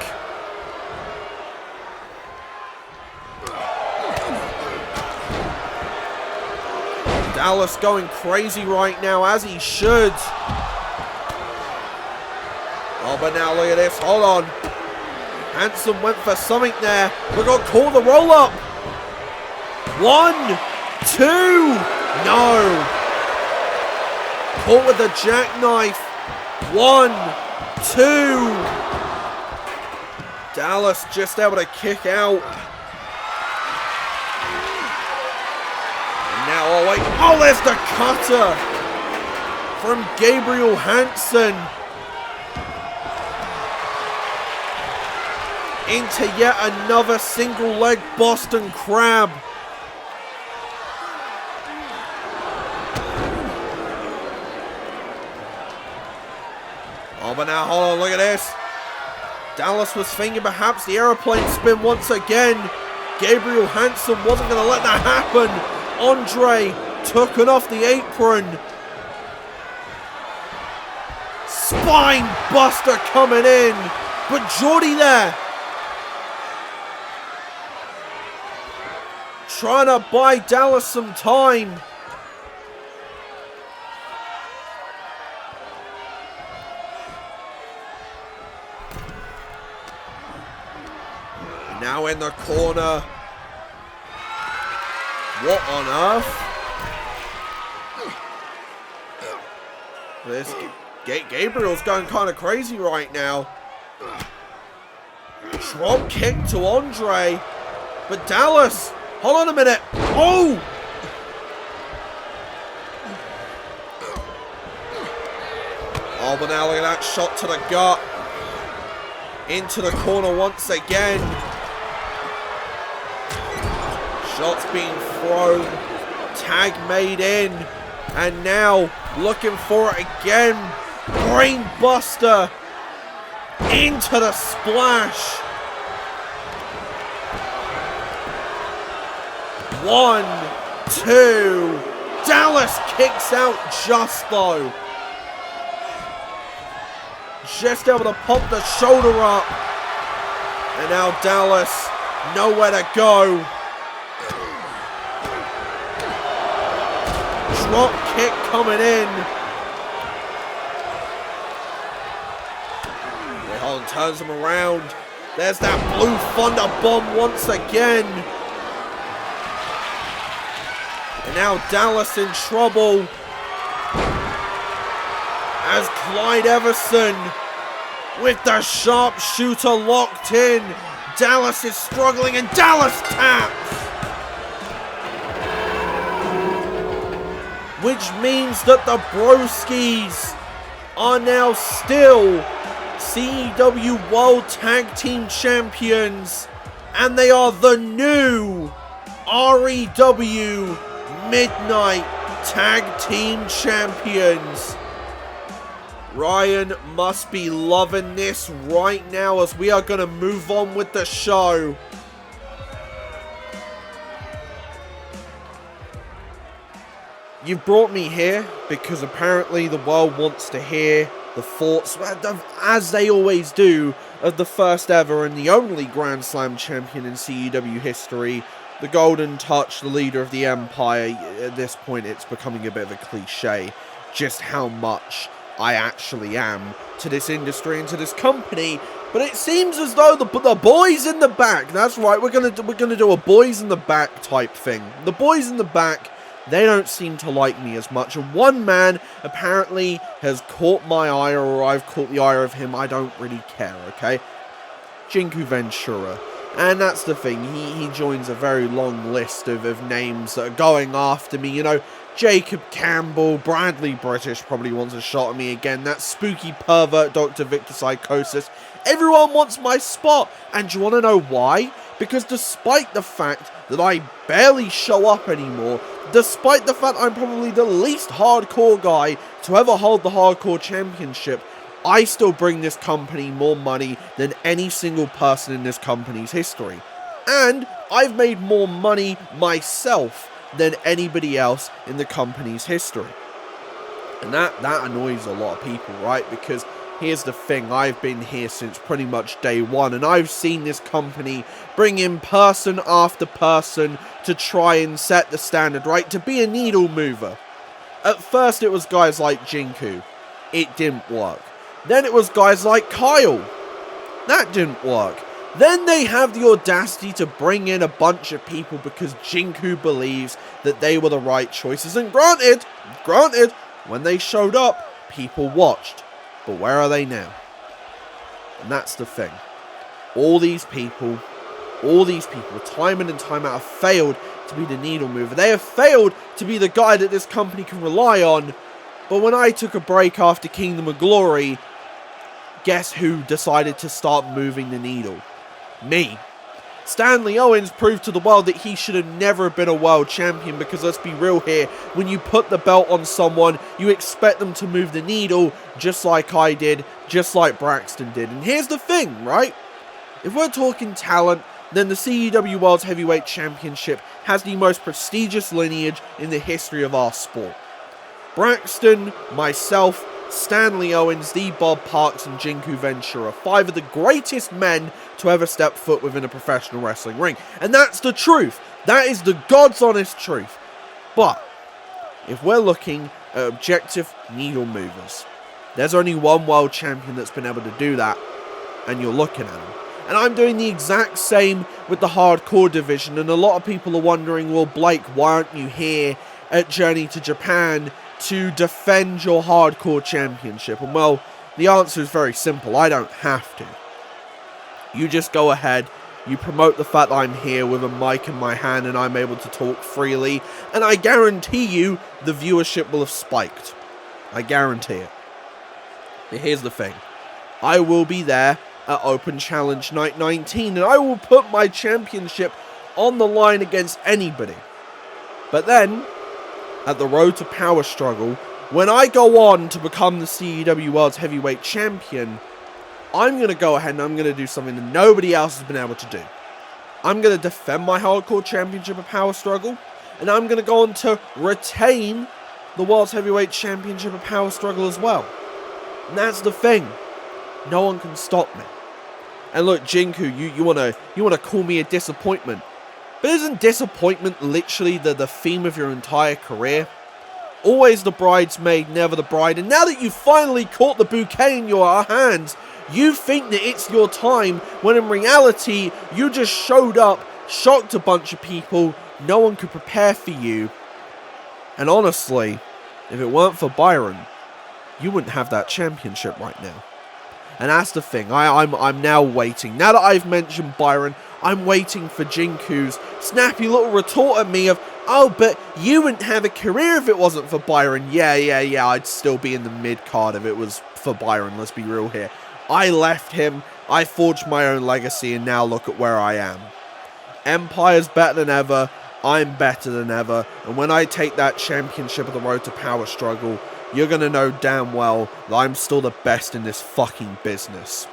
Dallas going crazy right now, as he should. Oh, but now look at this. Hold on. Hansen went for something there. We're going to call the roll-up. 1, 2. No. Caught with the jackknife. 1, 2. Dallas just able to kick out. And now, oh wait. Oh, there's the cutter from Gabriel Hansen. Into yet another single leg Boston Crab. Oh, but now hold on, look at this. Dallas was thinking perhaps the aeroplane spin once again. Gabriel Hansen wasn't going to let that happen. Andre took it off the apron. Spine buster coming in. But Jordy there, trying to buy Dallas some time. Now in the corner. What on earth? This Gabriel's going kind of crazy right now. Drop kick to Andre. But Dallas, hold on a minute. Oh! Oh, but now look at that shot to the gut. Into the corner once again. Shots being thrown. Tag made in. And now looking for it again. Brain buster. Into the splash. 1, 2. Dallas kicks out just though. Just able to pop the shoulder up. And now Dallas, nowhere to go. Drop kick coming in. Holland turns him around. There's that blue thunder bomb once again. And now Dallas in trouble. As Clyde Everson with the sharpshooter locked in. Dallas is struggling and Dallas taps. Which means that the Broskis are now still CEW World Tag Team Champions. And they are the new REW Midnight Tag Team Champions. Ryan must be loving this right now as we are going to move on with the show. You've brought me here because apparently the world wants to hear the thoughts, as they always do, of the first ever and the only Grand Slam champion in CEW history, the Golden Touch, the leader of the Empire. At this point, it's becoming a bit of a cliche, just how much I actually am to this industry and to this company. But it seems as though the boys in the back, that's right, we're gonna do a boys in the back type thing. The boys in the back, they don't seem to like me as much. And one man apparently has caught my eye, or I've caught the eye of him. I don't really care, okay? Jinku Ventura. And that's the thing. He joins a very long list of names that are going after me. You know, Jacob Campbell, Bradley British probably wants a shot at me again. That spooky pervert, Dr. Victor Psychosis. Everyone wants my spot. And do you want to know why? Because despite the fact that I barely show up anymore, despite the fact I'm probably the least hardcore guy to ever hold the hardcore championship, I still bring this company more money than any single person in this company's history. And I've made more money myself than anybody else in the company's history. And that annoys a lot of people, right? Because here's the thing, I've been here since pretty much day one, and I've seen this company bring in person after person to try and set the standard, right? To be a needle mover. At first it was guys like Jinku. It didn't work. Then it was guys like Kyle. That didn't work. Then they have the audacity to bring in a bunch of people because Jinku believes that they were the right choices. And granted, when they showed up, people watched. But where are they now? And that's the thing. All these people, time in and time out, have failed to be the needle mover. They have failed to be the guy that this company can rely on. But when I took a break after Kingdom of Glory, guess who decided to start moving the needle? Me. Stanley Owens proved to the world that he should have never been a world champion, because let's be real here, when you put the belt on someone, you expect them to move the needle, just like I did, just like Braxton did. And here's the thing, right? If we're talking talent, then the CEW World Heavyweight Championship has the most prestigious lineage in the history of our sport. Braxton, myself, Stanley Owens, the Bob Parks, and Jinku Ventura, 5 of the greatest men to ever step foot within a professional wrestling ring. And that's the truth. That is the God's honest truth. But if we're looking at objective needle movers, there's only one world champion that's been able to do that, and you're looking at him. And I'm doing the exact same with the hardcore division, and a lot of people are wondering, well, Blake, why aren't you here at Journey to Japan to defend your hardcore championship? And well, the answer is very simple. I don't have to. You just go ahead, you promote the fact that I'm here with a mic in my hand and I'm able to talk freely, and I guarantee you the viewership will have spiked. I guarantee it. But here's the thing. I will be there at Open Challenge Night 19, and I will put my championship on the line against anybody. But then, at the Road to Power Struggle, when I go on to become the CEW World Heavyweight Champion, I'm going to go ahead and I'm going to do something that nobody else has been able to do. I'm going to defend my Hardcore Championship of Power Struggle, and I'm going to go on to retain the World Heavyweight Championship of Power Struggle as well. And that's the thing. No one can stop me. And look, Jinku, you wanna call me a disappointment. But isn't disappointment literally the theme of your entire career? Always the bridesmaid, never the bride. And now that you've finally caught the bouquet in your hands, you think that it's your time, when in reality, you just showed up, shocked a bunch of people, no one could prepare for you. And honestly, if it weren't for Byron, you wouldn't have that championship right now. And that's the thing, I'm now waiting. Now that I've mentioned Byron, I'm waiting for Jinku's snappy little retort at me of, oh, but you wouldn't have a career if it wasn't for Byron. Yeah, I'd still be in the mid-card if it was for Byron, let's be real here. I left him, I forged my own legacy, and now look at where I am. Empire's better than ever, I'm better than ever, and when I take that championship of the Road to Power Struggle, you're going to know damn well that I'm still the best in this fucking business.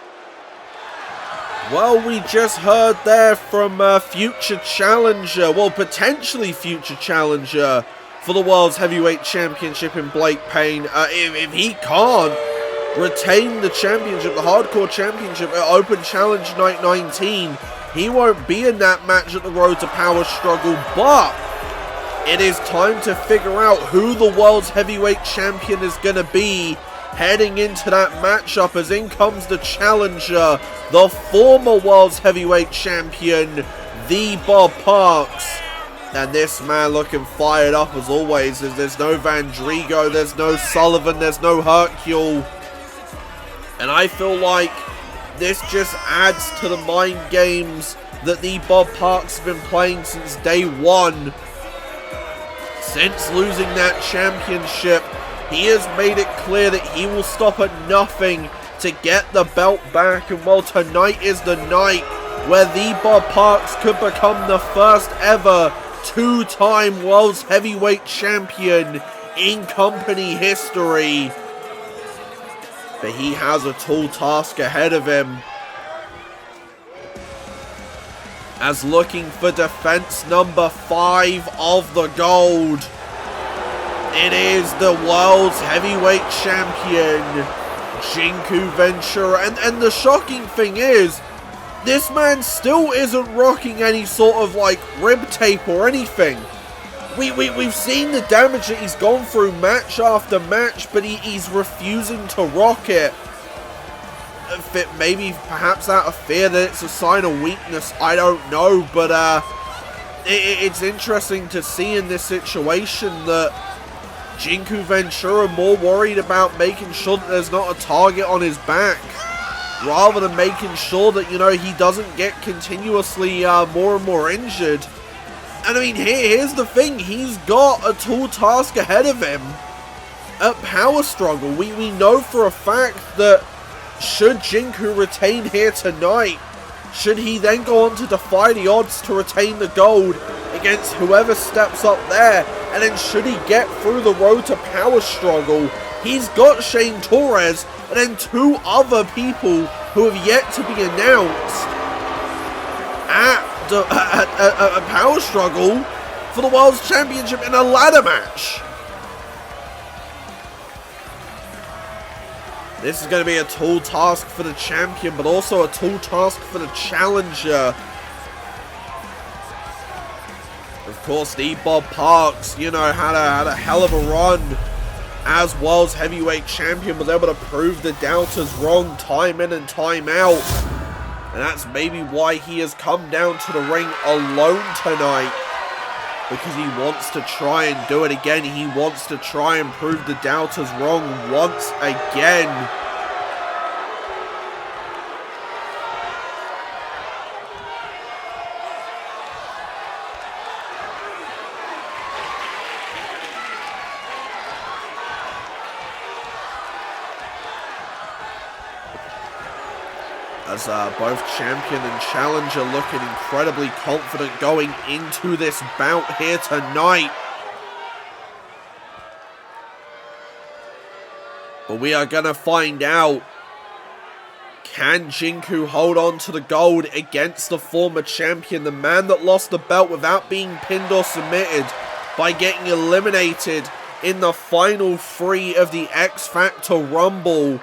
Well, we just heard there from future challenger, well, potentially future challenger for the World's Heavyweight Championship in Blake Payne. If he can't retain the championship, the Hardcore Championship at Open Challenge Night 19, he won't be in that match at the Road to Power Struggle, but it is time to figure out who the World's Heavyweight Champion is going to be heading into that matchup, as in comes the challenger, the former World's Heavyweight Champion, the Bob Parks. And this man looking fired up as always, as there's no Vandrigo, there's no Sullivan, there's no Hercule. And I feel like this just adds to the mind games that the Bob Parks have been playing since day one. Since losing that championship, he has made it clear that he will stop at nothing to get the belt back. And well, tonight is the night where the Bob Parks could become the first ever two-time World's Heavyweight Champion in company history. But he has a tall task ahead of him, as looking for defense number 5 of the gold, it is the World's Heavyweight Champion, Jinku Ventura. And the shocking thing is, this man still isn't rocking any sort of like rib tape or anything. We've seen the damage that he's gone through match after match, but he's refusing to rock it. Maybe perhaps out of fear that it's a sign of weakness, I don't know, but it's interesting to see in this situation that Jinku Ventura more worried about making sure that there's not a target on his back, rather than making sure that, you know, he doesn't get continuously more and more injured. And I mean, here's the thing, he's got a tall task ahead of him at Power Struggle. We know for a fact that should Jinku retain here tonight, Should he then go on to defy the odds to retain the gold against whoever steps up there? And then should he get through the road to power struggle? He's got Shane Torres and then 2 other people who have yet to be announced at a power struggle for the World's Championship in a ladder match. This is going to be a tall task for the champion, but also a tall task for the challenger. Of course, the Bob Parks, you know, had a hell of a run as World's Heavyweight Champion, was able to prove the doubters wrong time in and time out. And that's maybe why he has come down to the ring alone tonight. Because he wants to try and do it again. He wants to try and prove the doubters wrong once again. As both champion and challenger looking incredibly confident going into this bout here tonight. But we are going to find out, can Jinku hold on to the gold against the former champion, the man that lost the belt without being pinned or submitted by getting eliminated in the final 3 of the X Factor Rumble.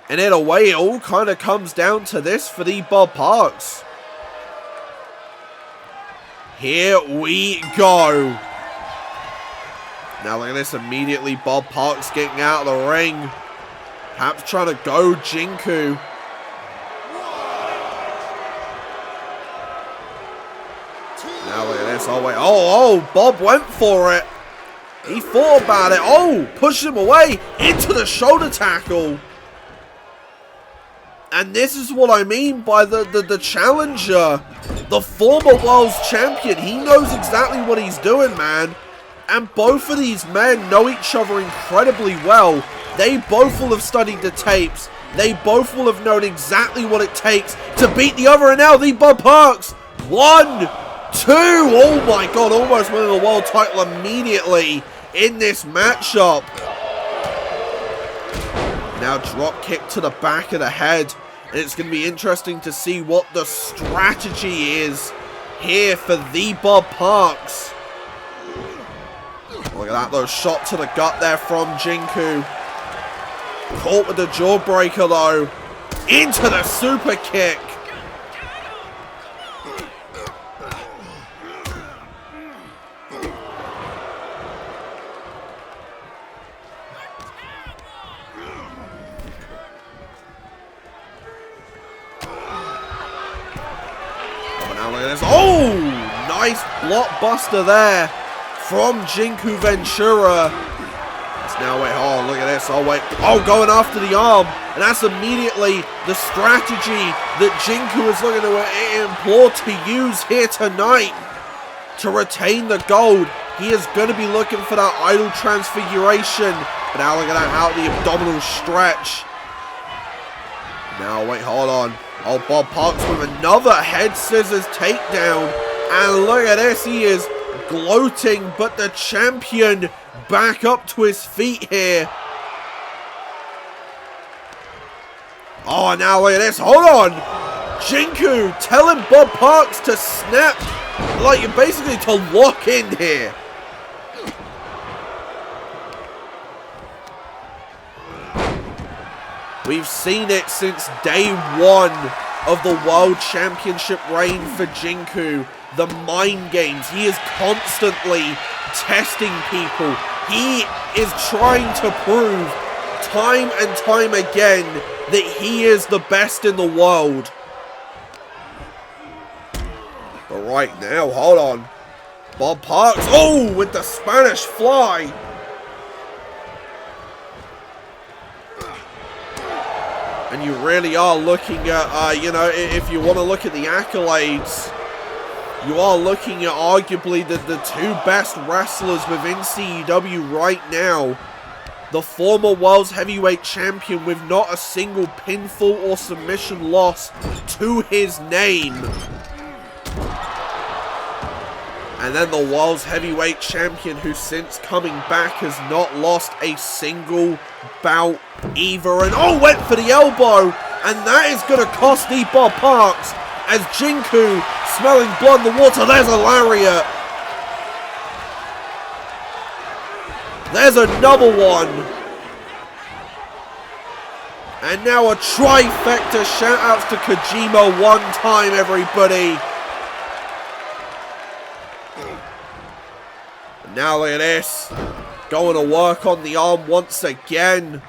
And in a way, it all kind of comes down to this for the Bob Parks. Here we go. Now look at this, immediately Bob Parks getting out of the ring. Perhaps trying to go Jinku. Now look at this, oh wait, oh, Bob went for it. He thought about it, oh, pushed him away into the shoulder tackle. And this is what I mean by the challenger, the former world's champion. He knows exactly what he's doing, man. And both of these men know each other incredibly well. They both will have studied the tapes. They both will have known exactly what it takes to beat the other. And now the Bob Parks. 1, 2. Oh my God, almost winning the world title immediately in this matchup. Now drop kick to the back of the head. And it's going to be interesting to see what the strategy is here for the Bob Parks. Look at that, though. Shot to the gut there from Jinku. Caught with the jawbreaker, though. Into the super kick. Oh, nice blockbuster there from Jinku Ventura. It's now, wait, oh, look at this. Oh, wait. Oh, going after the arm. And that's immediately the strategy that Jinku is looking to implore to use here tonight to retain the gold. He is going to be looking for that idol transfiguration. But now look at that, out the abdominal stretch. Now, wait, hold on. Oh, Bob Parks with another head scissors takedown. And look at this, he is gloating, but the champion back up to his feet here. Oh, now look at this, hold on. Jinku telling Bob Parks to snap, like basically to lock in here. We've seen it since day 1 of the World Championship reign for Jinku. The mind games. He is constantly testing people. He is trying to prove time and time again that he is the best in the world. But right now, hold on. Bob Parks, oh, with the Spanish fly. And you really are looking at, you know, if you want to look at the accolades, you are looking at arguably the 2 best wrestlers within CEW right now. The former World's Heavyweight Champion with not a single pinfall or submission loss to his name. And then the World's Heavyweight Champion, who since coming back has not lost a single bout either. And oh, went for the elbow. And that is going to cost the Bob Parks as Jinku, smelling blood in the water. There's a lariat. There's another one. And now a trifecta. Shoutouts to Kojima one time, everybody. Now look at this. Going to work on the arm once again.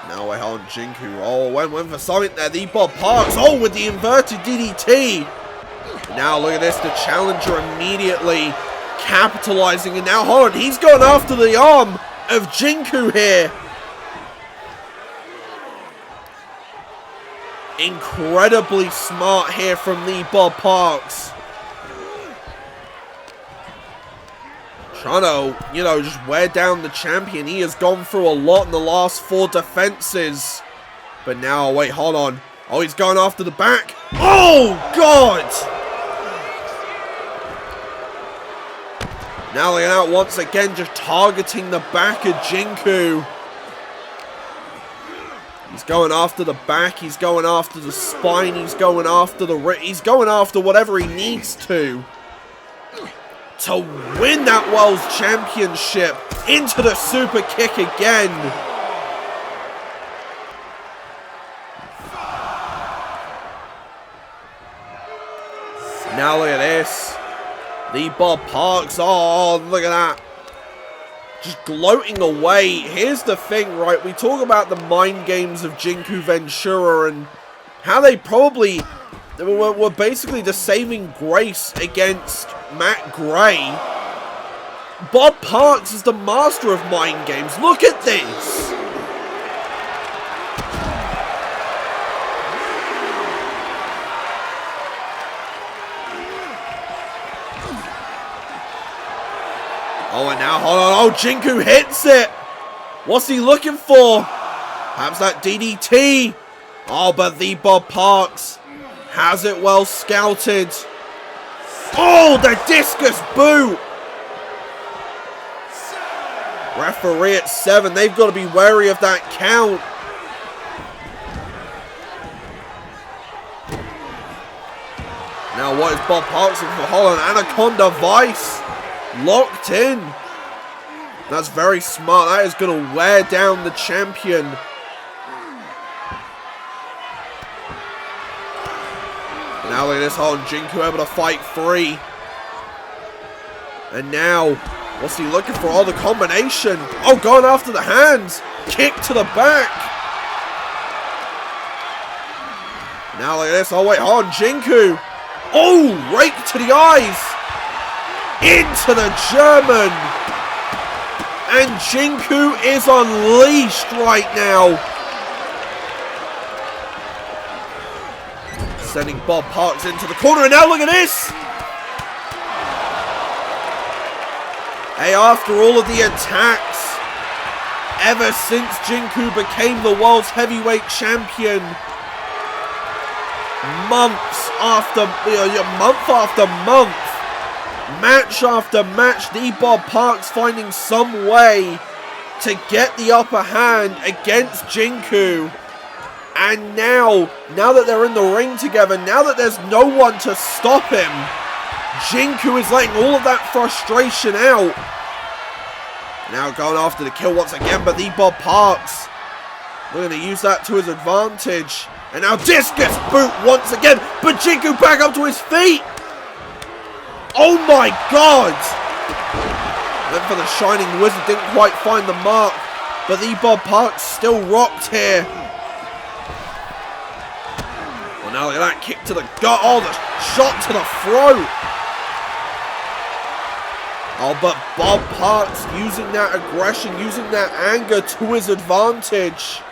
Now we're on Jinku. Oh, went for something there. The Bob Parks. Oh, with the inverted DDT. Now look at this. The challenger immediately capitalizing, and now hold on, he's going after the arm of Jinku here. Incredibly smart here from the Bob Parks. Trying to, you know, just wear down the champion. He has gone through a lot in the last 4 defenses. But now, wait, hold on. Oh, he's going after the back. Oh, God! Now they're out once again, just targeting the back of Jinku. He's going after the back, he's going after the spine, he's going after the wrist, he's going after whatever he needs to win that World's Championship. Into the super kick again. Now look at this. The Bob Parks, oh, look at that. Just gloating away. Here's the thing, right? We talk about the mind games of Jinku Ventura and how they probably were basically the saving grace against Matt Gray. Bob Parks is the master of mind games. Look at this. Oh, and now, hold on. Oh, Jinku hits it. What's he looking for? Perhaps that DDT. Oh, but the Bob Parks has it well scouted. Oh, the discus boot. Referee at 7. They've got to be wary of that count. Now, what is Bob Parks looking for? Hold on. Anaconda Vice. Locked in. That's very smart. That is going to wear down the champion. Now look at this. Hold on. Jinku able to fight free. And now, what's he looking for? Oh, the combination. Oh, going after the hands. Kick to the back. Now look at this. Oh, wait. Hold on. Jinku. Oh, rake to the eyes. Into the German. And Jinku is unleashed right now. Sending Bob Parks into the corner. And now look at this. Hey, after all of the attacks, ever since Jinku became the world's heavyweight champion, months after, month after month, match after match, the Bob Parks finding some way to get the upper hand against Jinku. And now that they're in the ring together, now that there's no one to stop him, Jinku is letting all of that frustration out. Now going after the kill once again, but the Bob Parks, we're going to use that to his advantage. And now discus boot once again, but Jinku back up to his feet. Oh my God! Went for the Shining Wizard, didn't quite find the mark, but the Bob Parks still rocked here. Well, now look at that kick to the gut. Oh, the shot to the throat. Oh, but Bob Parks using that aggression, using that anger to his advantage.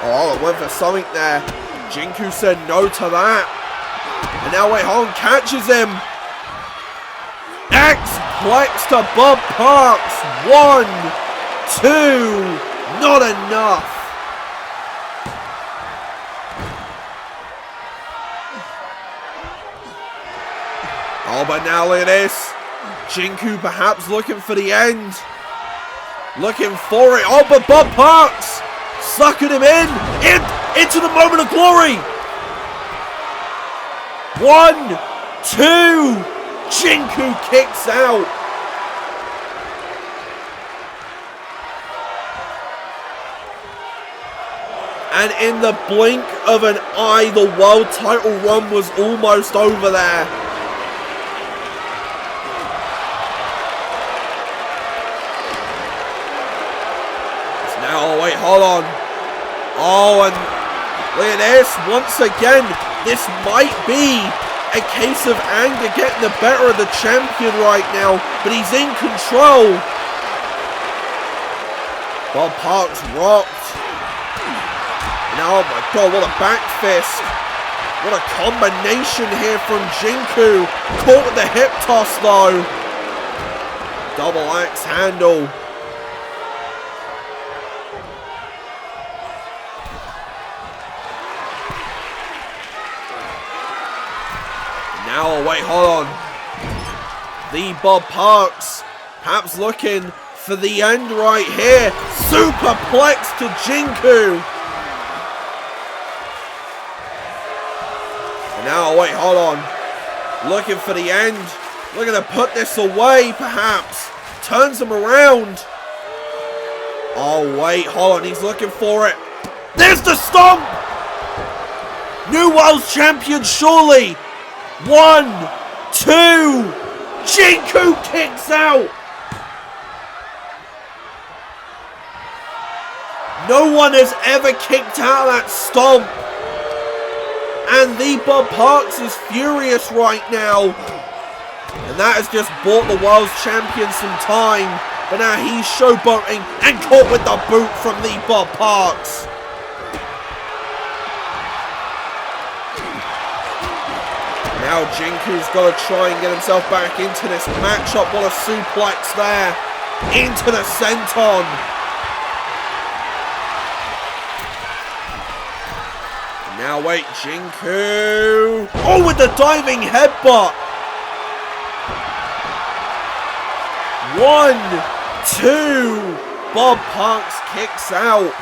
Oh, it went for something there. Jinku said no to that. And now wait, hold on, catches him. X-plex to Bob Parks. 1, 2, not enough. Oh, but now look at this. Jinku perhaps looking for the end. Looking for it. Oh, but Bob Parks sucking him into the moment of glory. 1, 2. Jinku kicks out. And in the blink of an eye, the world title run was almost over there. Oh, wait, hold on. Oh, and look at this. Once again, this might be a case of anger getting the better of the champion right now, but he's in control. Bob Parks rocked. Now, oh my god, what a back fist. What a combination here from Jinku. Caught with the hip toss, though. Double axe handle. Now, oh wait, hold on. The Bob Parks, perhaps looking for the end right here. Superplex to Jinku. And now, oh wait, hold on. Looking for the end. Looking to put this away, perhaps. Turns him around. Oh wait, hold on. He's looking for it. There's the stomp. New World Champion, surely. 1, 2, Jinku kicks out. No one has ever kicked out of that stomp. And the Bob Parks is furious right now. And that has just bought the world's champion some time. But now he's showboating and caught with the boot from the Bob Parks. Now Jinku's got to try and get himself back into this matchup. What a suplex there. Into the senton. Now wait, Jinku. Oh, with the diving headbutt. 1, 2. Bob Parks kicks out.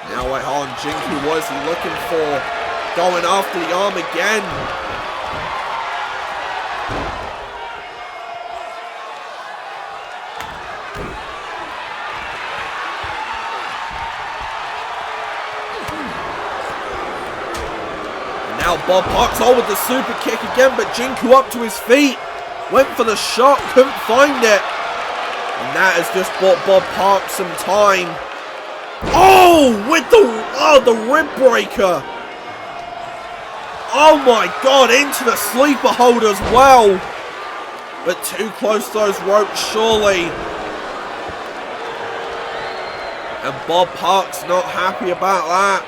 Now wait, hold on, Jinku, what is he looking for? Going after the arm again. And now Bob Parks on with the super kick again, but Jinku up to his feet. Went for the shot, couldn't find it. And that has just bought Bob Parks some time. Oh, with the rib breaker. Oh my god, into the sleeper hold as well. But too close to those ropes, surely. And Bob Parks not happy about that.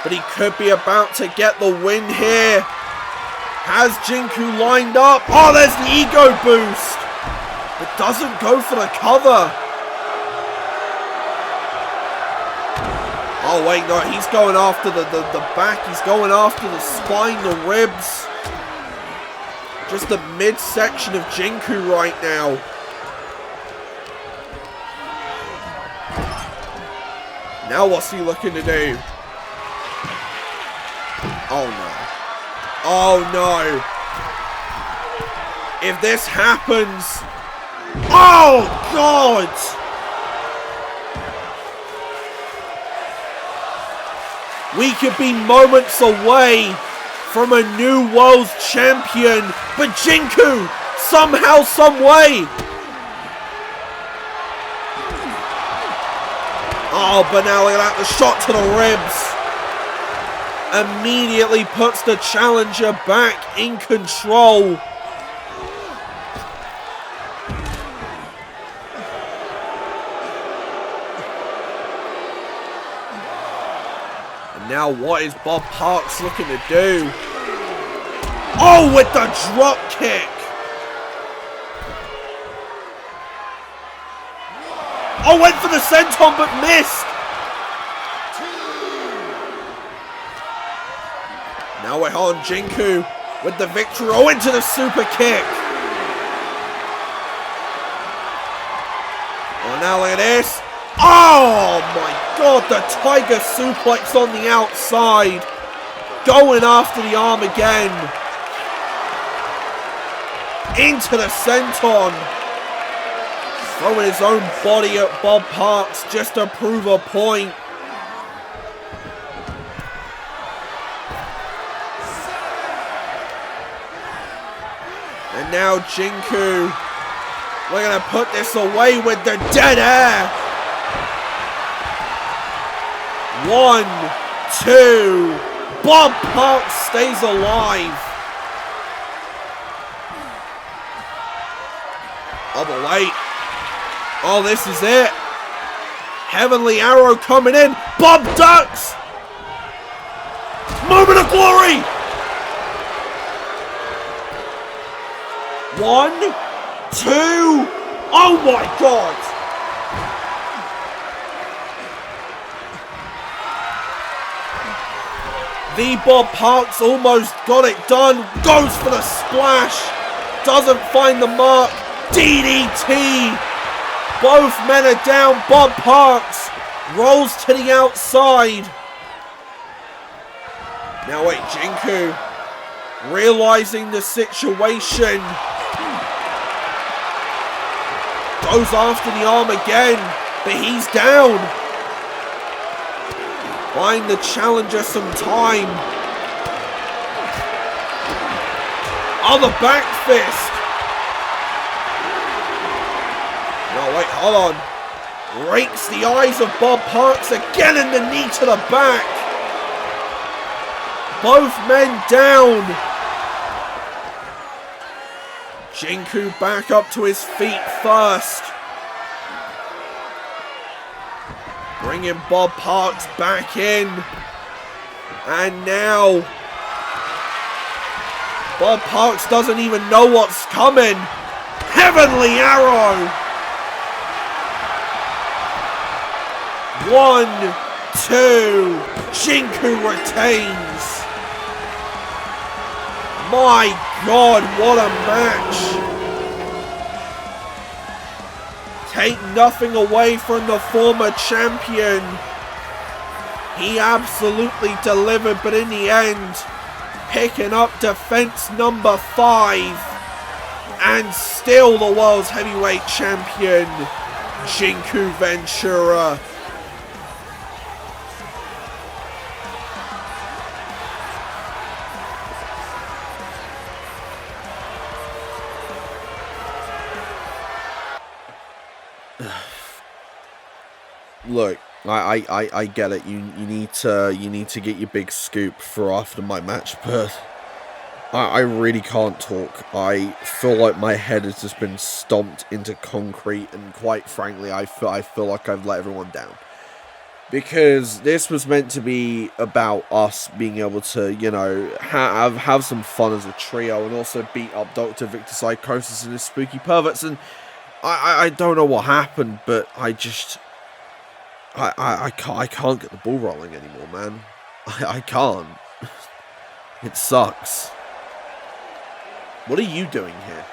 But he could be about to get the win here. Has Jinku lined up? Oh, there's the ego boost. But doesn't go for the cover. Oh wait, no, he's going after the back, he's going after the spine, the ribs. Just the midsection of Jinku right now. Now what's he looking to do? Oh no. Oh no. If this happens... Oh god! We could be moments away from a new world champion, but Jinku, somehow, some way. Oh, but now look at that, the shot to the ribs. Immediately puts the challenger back in control. And now what is Bob Parks looking to do? Oh, with the drop kick. Oh, went for the senton but missed. Now we're on Jinku with the victory. Oh, into the super kick. Oh, now look at this. Oh my god, the tiger suplex on the outside. Going after the arm again. Into the senton. Throwing his own body at Bob Parks just to prove a point. And now Jinku, we're going to put this away with the dead air. 1, 2, Bob Parks stays alive. Oh, but wait. Oh, this is it. Heavenly Arrow coming in. Bob ducks. Moment of glory. 1, 2. Oh my god. The Bob Parks almost got it done. Goes for the splash. Doesn't find the mark. DDT. Both men are down. Bob Parks rolls to the outside. Now wait, Jinku realizing the situation. Goes after the arm again, but he's down. Buying the challenger some time. Oh, the back fist. No, wait, hold on. Rakes the eyes of Bob Parks again in the knee to the back. Both men down. Jinku back up to his feet first. Bringing Bob Parks back in. And now Bob Parks doesn't even know what's coming. Heavenly Arrow. 1, 2. Jinku retains. My god, what a match. Take nothing away from the former champion. He absolutely delivered, but in the end, picking up defense number 5. And still the world's heavyweight champion, Jinku Ventura. Look, I get it. You need to get your big scoop for after my match, but I really can't talk. I feel like my head has just been stomped into concrete, and quite frankly, I feel like I've let everyone down. Because this was meant to be about us being able to, you know, have some fun as a trio, and also beat up Dr. Victor Psychosis and his spooky perverts. And I don't know what happened, but I can't get the ball rolling anymore, man. I can't. It sucks. What are you doing here?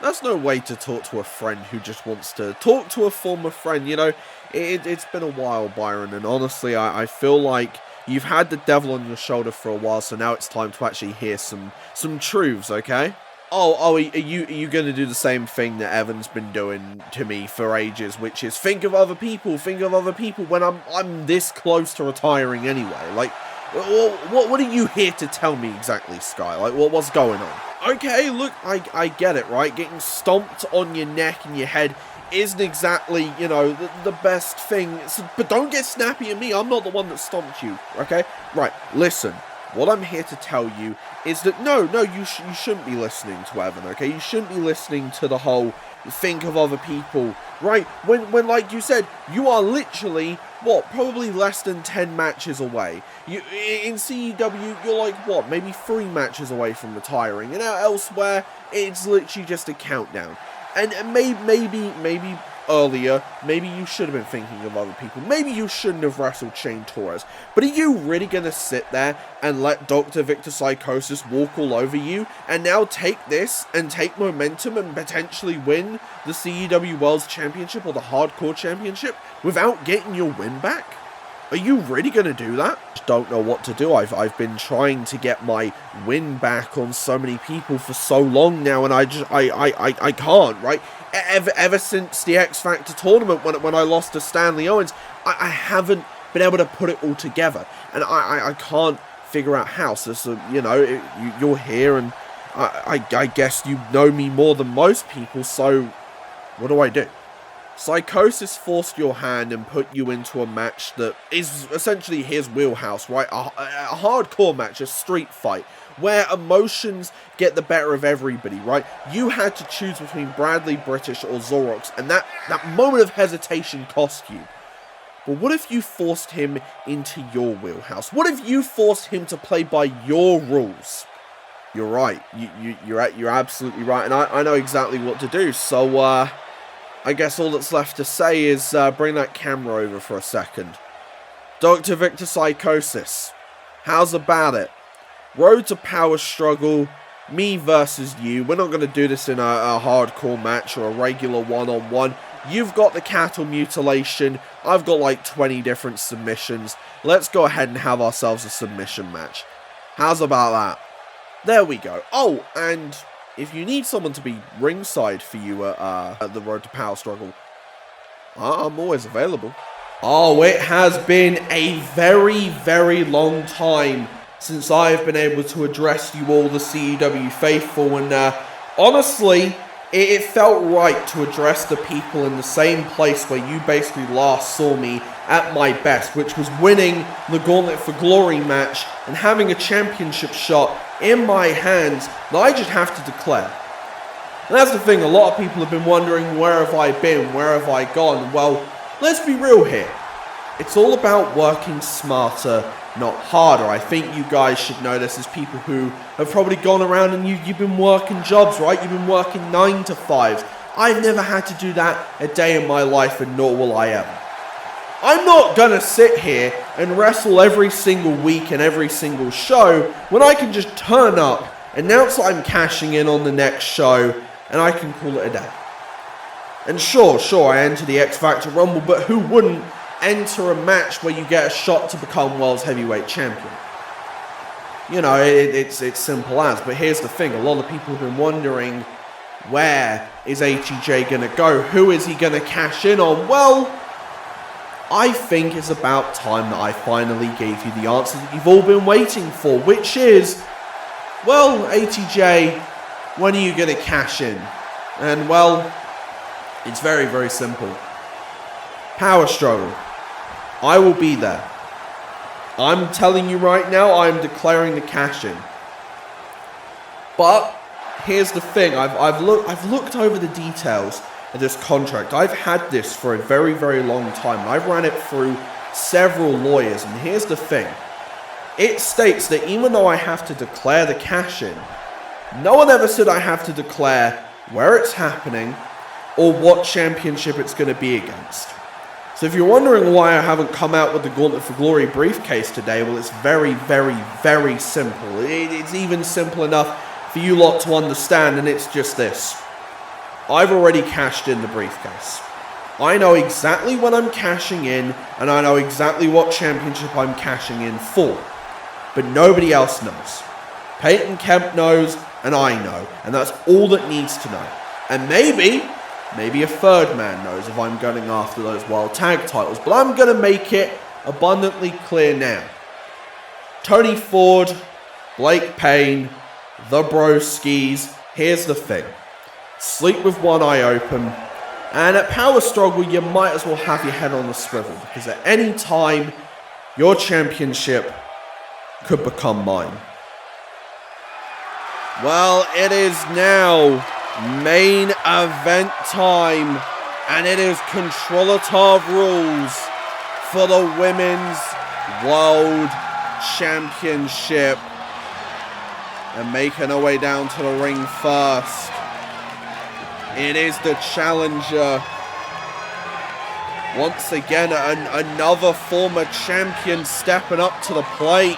That's no way to talk to a friend who just wants to talk to a former friend, you know? It's been a while, Byron, and honestly, I feel like you've had the devil on your shoulder for a while, so now it's time to actually hear some truths, okay? Oh, are you going to do the same thing that Evan's been doing to me for ages, which is think of other people when I'm this close to retiring anyway? Like, what are you here to tell me exactly, Sky? Like, what's going on? Okay, look, I get it, right? Getting stomped on your neck and your head isn't exactly, you know, the best thing. So, but don't get snappy at me. I'm not the one that stomped you, okay? Right, listen. What I'm here to tell you is that, no, you shouldn't be listening to Evan, okay? You shouldn't be listening to the whole think of other people, right? When like you said, you are literally, what, probably less than 10 matches away. In CEW, you're like, what, maybe 3 matches away from retiring. And elsewhere, it's literally just a countdown. And maybe earlier, maybe you should have been thinking of other people. Maybe you shouldn't have wrestled Shane Torres. But are you really going to sit there and let Dr. Victor Psychosis walk all over you and now take this and take momentum and potentially win the CEW World's Championship or the Hardcore Championship without getting your win back? Are you really going to do that? Just don't know what to do. I've been trying to get my win back on so many people for so long now, and I can't, right? Ever since the X Factor tournament when I lost to Stanley Owens, I haven't been able to put it all together, and I can't figure out how. So you know, you're here, and I guess you know me more than most people, so what do I do? Psychosis forced your hand and put you into a match that is essentially his wheelhouse, right? A hardcore match, a street fight, where emotions get the better of everybody, right? You had to choose between Bradley British or ZoRoX, and that moment of hesitation cost you. But what if you forced him into your wheelhouse? What if you forced him to play by your rules? You're right. You're absolutely right, and I know exactly what to do, so, I guess all that's left to say is bring that camera over for a second. Dr. Victor Psychosis, how's about it? Road to power struggle, me versus you. We're not going to do this in a hardcore match or a regular one-on-one. You've got the cattle mutilation. I've got like 20 different submissions. Let's go ahead and have ourselves a submission match. How's about that? There we go. Oh, and if you need someone to be ringside for you at the Road to Power struggle, I'm always available. Oh, it has been a very, very long time since I've been able to address you all, the CEW faithful, and honestly, it felt right to address the people in the same place where you basically last saw me at my best, which was winning the Gauntlet for Glory match and having a championship shot in my hands that I just have to declare. And that's the thing, a lot of people have been wondering, where have I been, where have I gone? Well, let's be real here. It's all about working smarter, not harder. I think you guys should know this as people who have probably gone around and you've been working jobs, right? You've been working 9 to 5s. I've never had to do that a day in my life, and nor will I ever. I'm not gonna sit here and wrestle every single week and every single show when I can just turn up, announce that I'm cashing in on the next show, and I can call it a day. And sure, I enter the X Factor Rumble, but who wouldn't enter a match where you get a shot to become World's Heavyweight Champion? You know, it's simple as. But here's the thing, a lot of people have been wondering, where is HEJ gonna go? Who is he gonna cash in on? Well, I think it's about time that I finally gave you the answer that you've all been waiting for, which is, well, ATJ, when are you going to cash in? And, well, it's very, very simple. Power struggle. I will be there. I'm telling you right now, I'm declaring the cash in. But here's the thing, I've looked over the details of this contract. I've had this for a very, very long time. I've ran it through several lawyers, and here's the thing. It states that even though I have to declare the cash-in, no one ever said I have to declare where it's happening or what championship it's going to be against. So if you're wondering why I haven't come out with the Gauntlet for Glory briefcase today, well, it's very, very, very simple. It's even simple enough for you lot to understand, and it's just this. I've already cashed in the briefcase. I know exactly when I'm cashing in, and I know exactly what championship I'm cashing in for. But nobody else knows. Peyton Kemp knows, and I know, and that's all that needs to know. And maybe a third man knows if I'm going after those World Tag Titles, but I'm going to make it abundantly clear now. Tony Ford, Blake Payne, the Broskis, here's the thing. Sleep with one eye open, And at Power Struggle, you might as well have your head on the swivel, because at any time, your championship could become mine. Well, it is now main event time, and it is Controlative rules for the Women's World Championship. And making her way down to the ring first, it is the challenger. Once again, another former champion stepping up to the plate.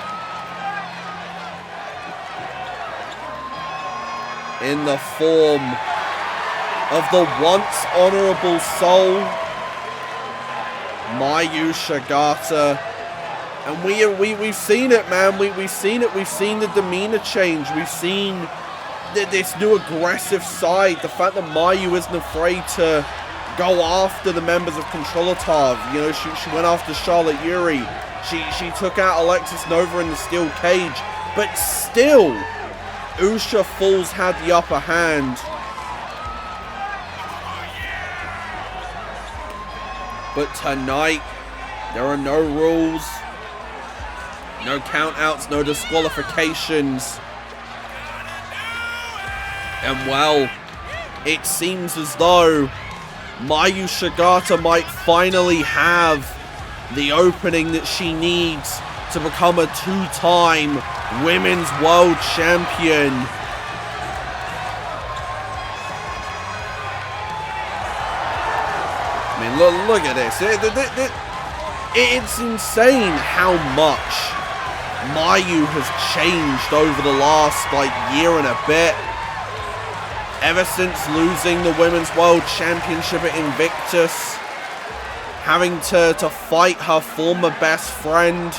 In the form of the once honorable soul, Miyu Shigata. And we've seen it, man. We've seen it. We've seen the demeanor change. We've seen this new aggressive side. The fact that Miyu isn't afraid to go after the members of Controlative. You know, she went after Charlotte Yuri. She took out Alexis Nova in the steel cage. But still, Usha Falls had the upper hand. But tonight, there are no rules. No countouts, no disqualifications. And well, it seems as though Miyu Shigata might finally have the opening that she needs to become a two-time Women's World Champion. I mean, look at this. It's insane how much Miyu has changed over the last, year and a bit. Ever since losing the Women's World Championship at Invictus, having to fight her former best friend.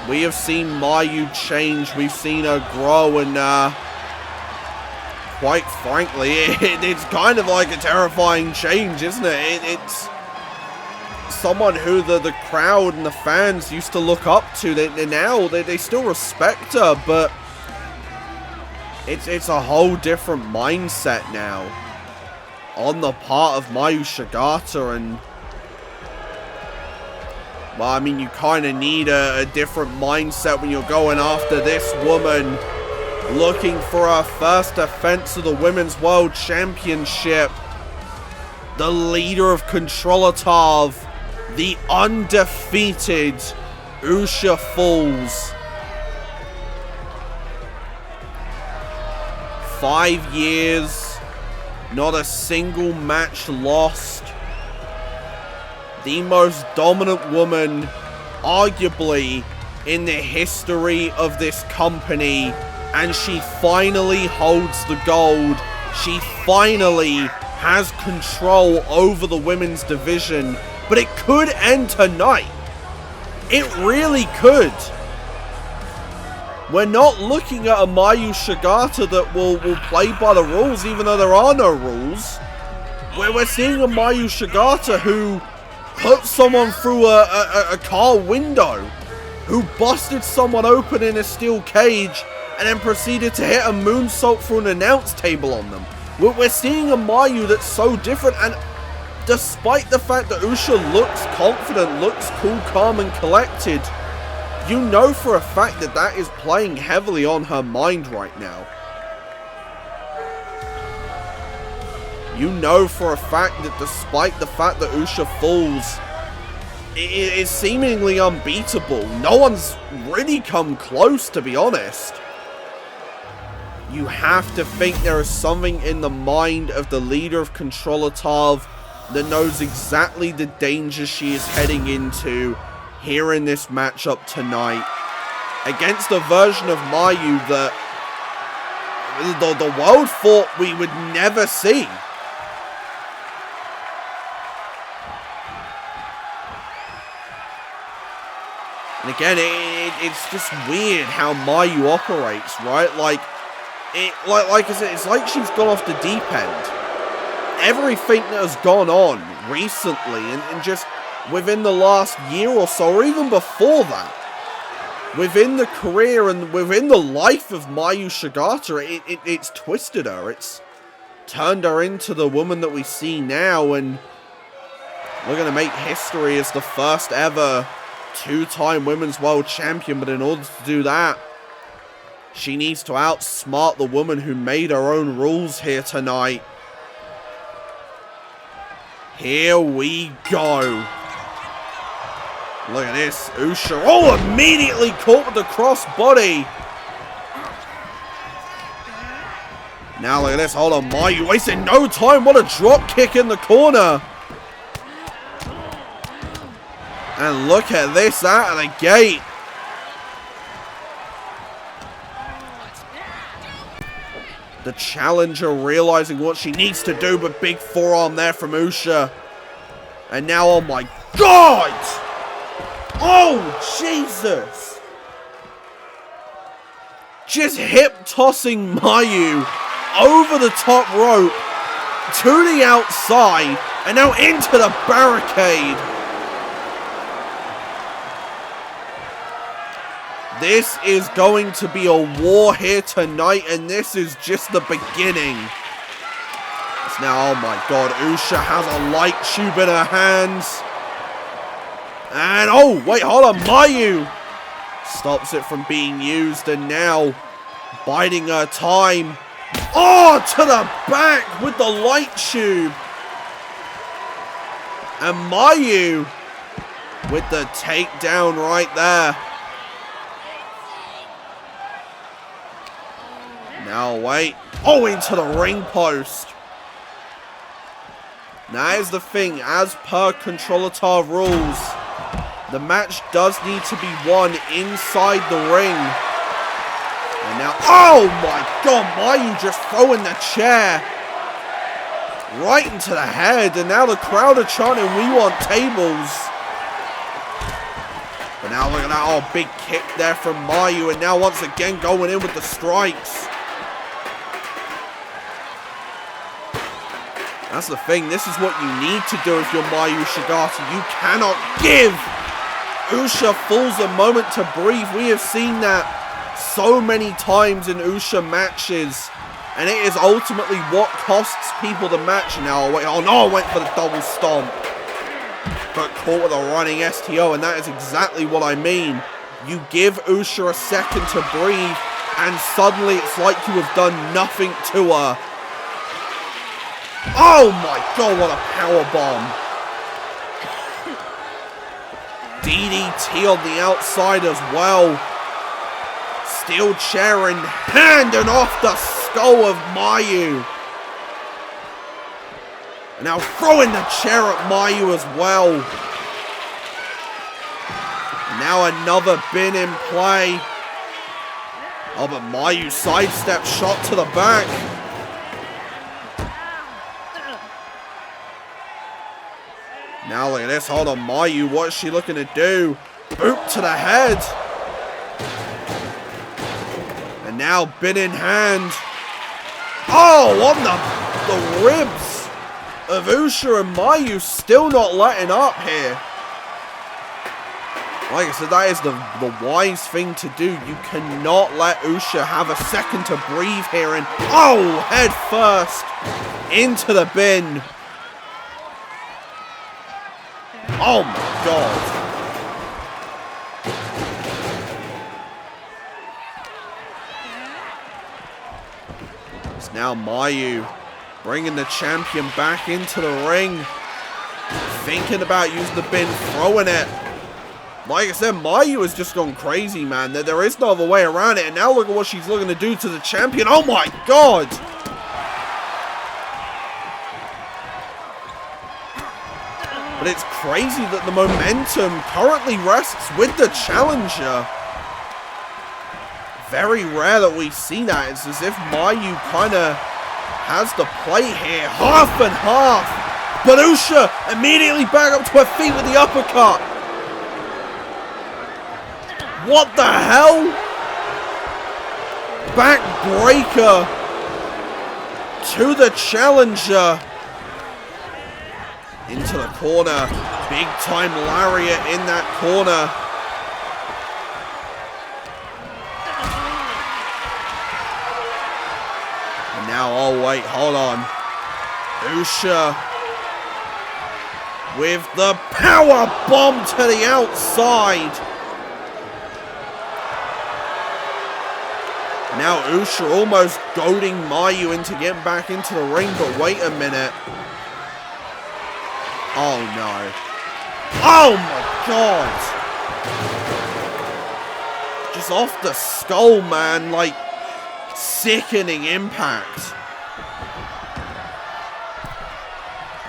We have seen Miyu change, we've seen her grow, and quite frankly, it's kind of like a terrifying change, isn't it? It's someone who the crowd and the fans used to look up to. They still respect her, but it's a whole different mindset now on the part of Miyu Shigata. And well, I mean, you kind of need a different mindset when you're going after this woman, looking for her first defense of the Women's World Championship. The leader of Controlative, the undefeated Usha Falls. 5 years, not a single match lost. The most dominant woman, arguably, in the history of this company. And she finally holds the gold. She finally has control over the women's division. But it could end tonight. It really could. We're not looking at a Miyu Shigata that will play by the rules, even though there are no rules. We're seeing a Miyu Shigata who put someone through a car window, who busted someone open in a steel cage, and then proceeded to hit a moonsault through an announce table on them. We're seeing a Miyu that's so different, and despite the fact that Usha looks confident, looks cool, calm, and collected, you know for a fact that that is playing heavily on her mind right now. You know for a fact that despite the fact that Usha Falls is seemingly unbeatable, no one's really come close, to be honest. You have to think there is something in the mind of the leader of Controlative that knows exactly the danger she is heading into here in this matchup tonight, against a version of Miyu that the world thought we would never see. And again, it's just weird how Miyu operates, right? Like I said, it's like she's gone off the deep end. Everything that has gone on recently, and just within the last year or so, or even before that, within the career and within the life of Miyu Shigata, it's twisted her. turned her into the woman that we see now, and we're going to make history as the first ever two-time Women's World Champion. But in order to do that, she needs to outsmart the woman who made her own rules here tonight. Here we go. Look at this. Usha. Oh, immediately caught with the crossbody. Now look at this. Hold on. Miyu wasting no time. What a drop kick in the corner. And look at this out of the gate. The challenger realizing what she needs to do, but big forearm there from Usha. And now, oh my God! Oh, Jesus! Just hip tossing Miyu over the top rope to the outside and now into the barricade. This is going to be a war here tonight, and this is just the beginning. It's now, oh my God, Usha has a light tube in her hands. And, oh, wait, hold on, Miyu stops it from being used, and now biding her time. Oh, to the back with the light tube. And Miyu with the takedown right there. Now, wait. Oh, into the ring post. Now, here's the thing. As per Controlatar rules, the match does need to be won inside the ring. And now, oh my God, Miyu just throwing the chair right into the head. And now the crowd are chanting, "We want tables." But now look at that, oh, big kick there from Miyu. And now once again going in with the strikes. That's the thing, this is what you need to do if you're Miyu Shigata. You cannot give Usha fools a moment to breathe. We have seen that so many times in Usha matches, and it is ultimately what costs people the match. Now, wait, oh no, I went for the double stomp, but caught with a running STO, and that is exactly what I mean. You give Usha a second to breathe, and suddenly it's like you have done nothing to her. Oh my God, what a powerbomb. DDT on the outside as well. Steel chair in hand and off the skull of Miyu. And now throwing the chair at Miyu as well. Now another bin in play. Oh, but Miyu sidestep shot to the back. Now look at this, hold on, Miyu, what is she looking to do? Boot to the head. And now bin in hand. Oh, on the ribs of Usha, and Miyu still not letting up here. Like I said, that is the wise thing to do. You cannot let Usha have a second to breathe here. And oh, head first into the bin. Oh my God. It's now Miyu bringing the champion back into the ring. Thinking about using the bin, throwing it. Like I said, Miyu has just gone crazy, man. There is no other way around it. And now look at what she's looking to do to the champion. Oh my God. But it's crazy that the momentum currently rests with the challenger. Very rare that we see that. It's as if Miyu kind of has the play here. Half and half. But Usha immediately back up to her feet with the uppercut. What the hell? Backbreaker to the challenger. Into the corner. Big time lariat in that corner. And now, oh wait, hold on. Usha with the power bomb to the outside. Now Usha almost goading Miyu into getting back into the ring, but wait a minute. Oh no. Oh my god. Just off the skull, man. Like, sickening impact.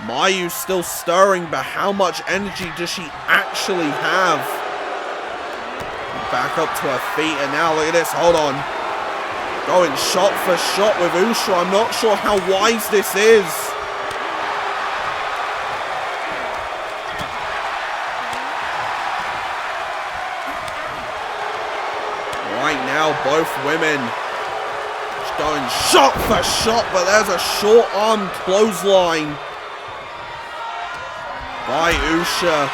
Miyu's still stirring, but how much energy does she actually have? Back up to her feet, and now look at this. Hold on. Going shot for shot with Usha. I'm not sure how wise this is. Right now, both women just going shot for shot, but there's a short-arm clothesline by Usha.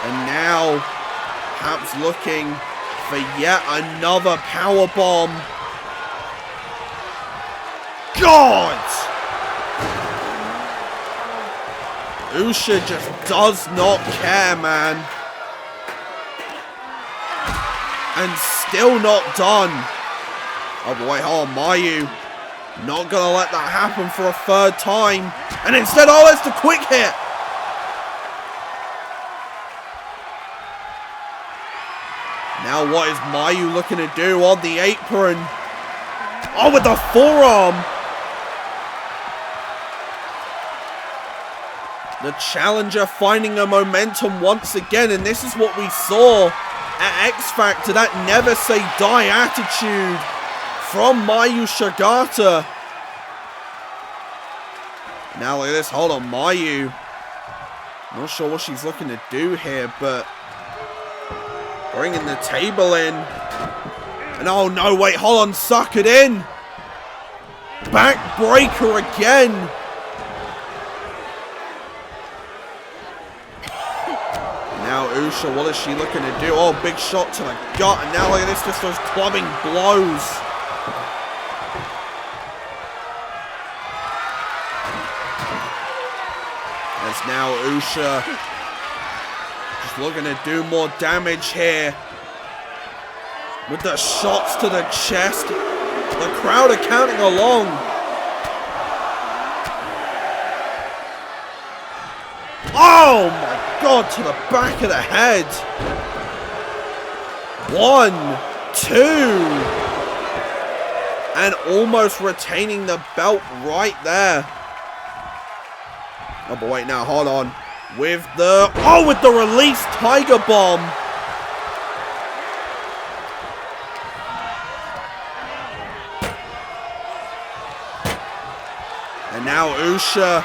And now, perhaps looking for yet another powerbomb. God! Usha just does not care, man. And still not done. Oh boy, hold on, Miyu. Not gonna let that happen for a third time. And instead, oh, it's the quick hit. Now what is Miyu looking to do on the apron? Oh, with the forearm. The challenger finding a momentum once again, and this is what we saw at X Factor, that never say die attitude from Miyu Shigata. Now look at this, hold on, Miyu. Not sure what she's looking to do here, but bringing the table in. And oh no, wait, hold on, suck it in. Backbreaker again. Now Usha, what is she looking to do? Oh, big shot to the gut. And now look at this, just those clubbing blows. As now Usha just looking to do more damage here. With the shots to the chest. The crowd are counting along. Oh my god, to the back of the head. 1, 2. And almost retaining the belt right there. Oh, but wait now, hold on. With the, oh, with the release Tiger Bomb. And now Usha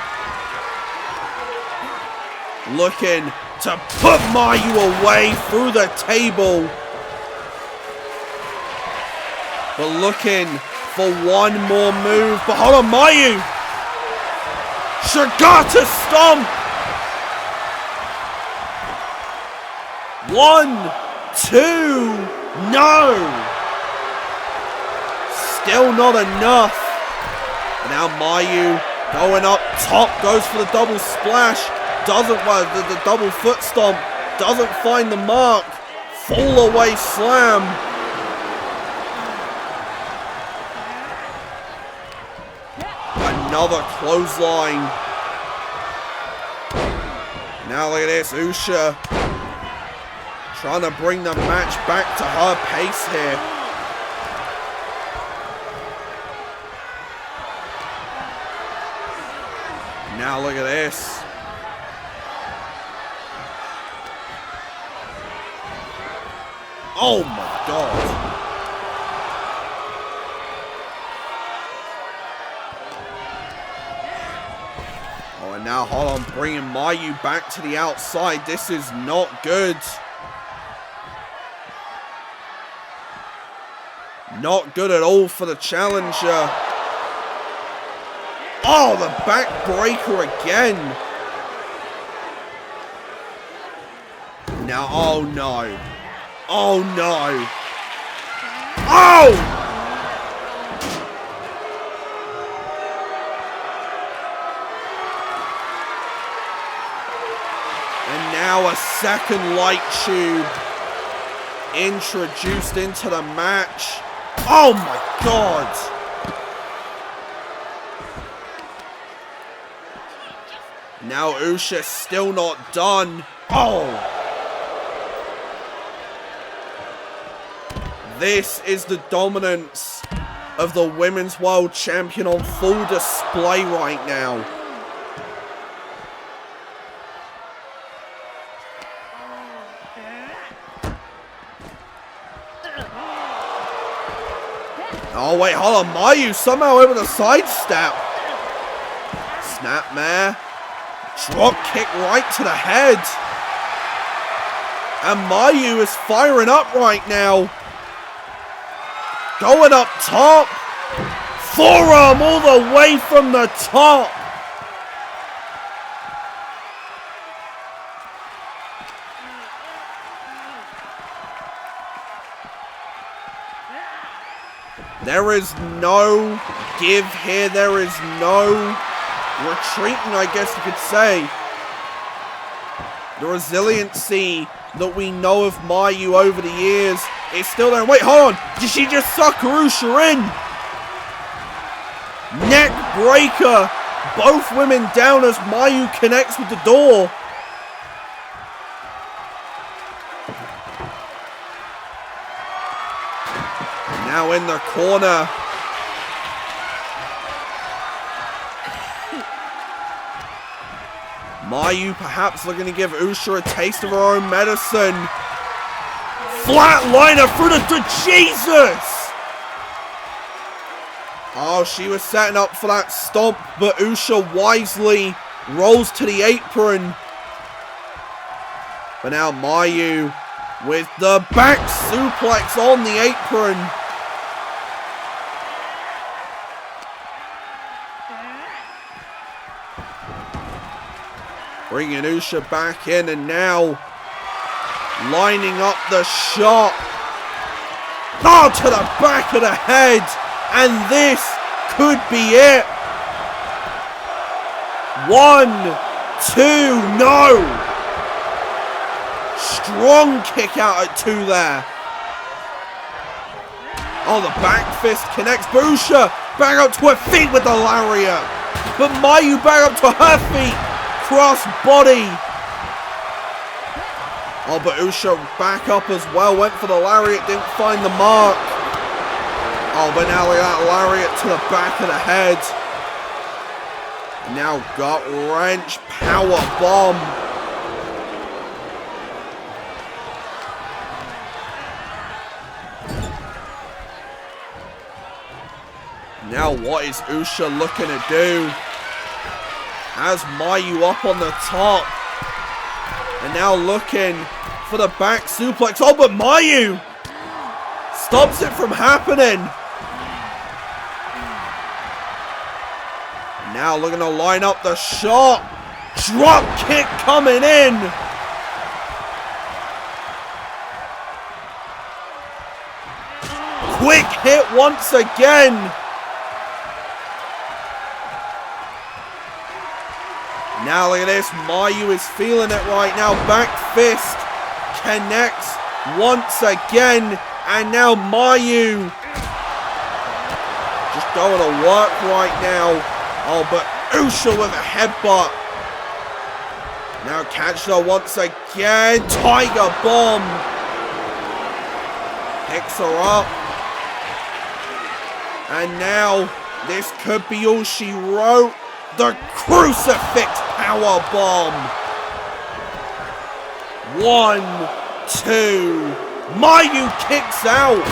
looking to put Miyu away through the table. But looking for one more move. But hold on, Miyu. Shigata stomp. 1, 2. No. Still not enough. And now Miyu going up top. Goes for the double splash. Doesn't, the double foot stomp. Doesn't find the mark. Fall away slam. Another clothesline. Now look at this, Usha trying to bring the match back to her pace here. Now look at this. Oh my god. And now, hold on, bringing Miyu back to the outside. This is not good. Not good at all for the challenger. Oh, the backbreaker again. Now, oh no. Oh no. Oh! now a second light tube introduced into the match. Oh my god! Now Usha still not done. Oh! This is the dominance of the Women's World Champion on full display right now. Oh wait, hold on, Miyu somehow able to sidestep. Snapmare. Drop kick right to the head. And Miyu is firing up right now. Going up top. Forearm all the way from the top. There is no give here. There is no retreating, I guess you could say. The resiliency that we know of Miyu over the years is still there. Wait, hold on. Did she just sucker Usha in? Neck breaker. Both women down as Miyu connects with the door. Now in the corner. Miyu perhaps looking to give Usha a taste of her own medicine. Flatliner through the Jesus! Oh, she was setting up for that stomp, but Usha wisely rolls to the apron. But now Miyu with the back suplex on the apron. Bringing Usha back in, and now lining up the shot. Oh, to the back of the head. And this could be it. 1, 2, no. Strong kick out at 2 there. Oh, the back fist connects. Usha back up to her feet with the lariat. But Miyu back up to her feet. Cross body. Oh, but Usha back up as well. Went for the lariat, didn't find the mark. Oh, but now look at that lariat to the back of the head. Now gut wrench, power bomb. Now what is Usha looking to do? Has Miyu up on the top. And now looking for the back suplex. Oh, but Miyu stops it from happening. Now looking to line up the shot. Drop kick coming in. Quick hit once again. Now look at this. Miyu is feeling it right now. Back fist connects once again. And now Miyu just going to work right now. Oh, but Usha with a headbutt. Now catch her once again. Tiger bomb. Picks her up. And now this could be all she wrote. The crucifix power bomb. 1, 2. Miyu kicks out.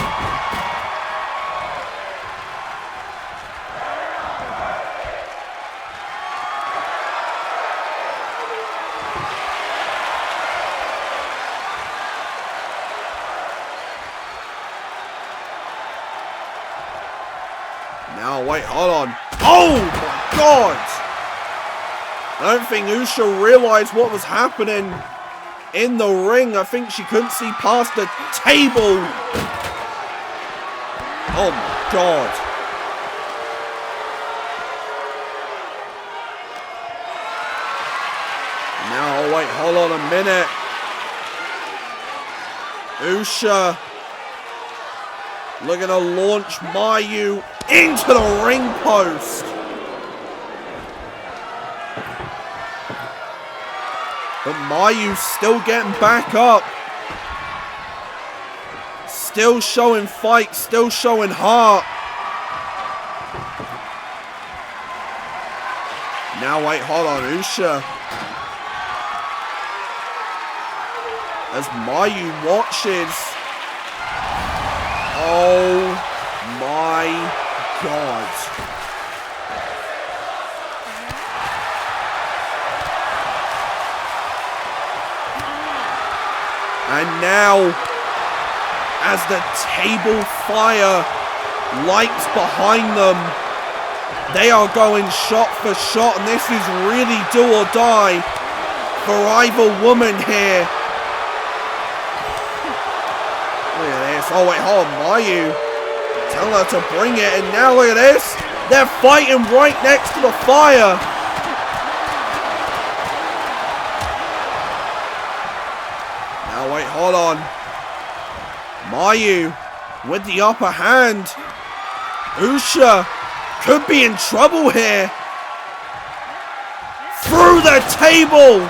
Now, wait, hold on. Oh, my God. I don't think Usha realized what was happening in the ring. I think she couldn't see past the table. Oh, my God. Now Oh wait, hold on a minute. Usha looking to launch Miyu into the ring post. But Miyu still getting back up. Still showing fight, still showing heart. Now wait, hold on, Usha. As Miyu watches. Oh my God. And now, as the table fire lights behind them, they are going shot for shot, and this is really do or die for either woman here. Look at this. Oh wait, hold on, Miyu. Tell her to bring it, and now look at this. They're fighting right next to the fire. Now wait, hold on. Miyu with the upper hand. Usha could be in trouble here. Through the table.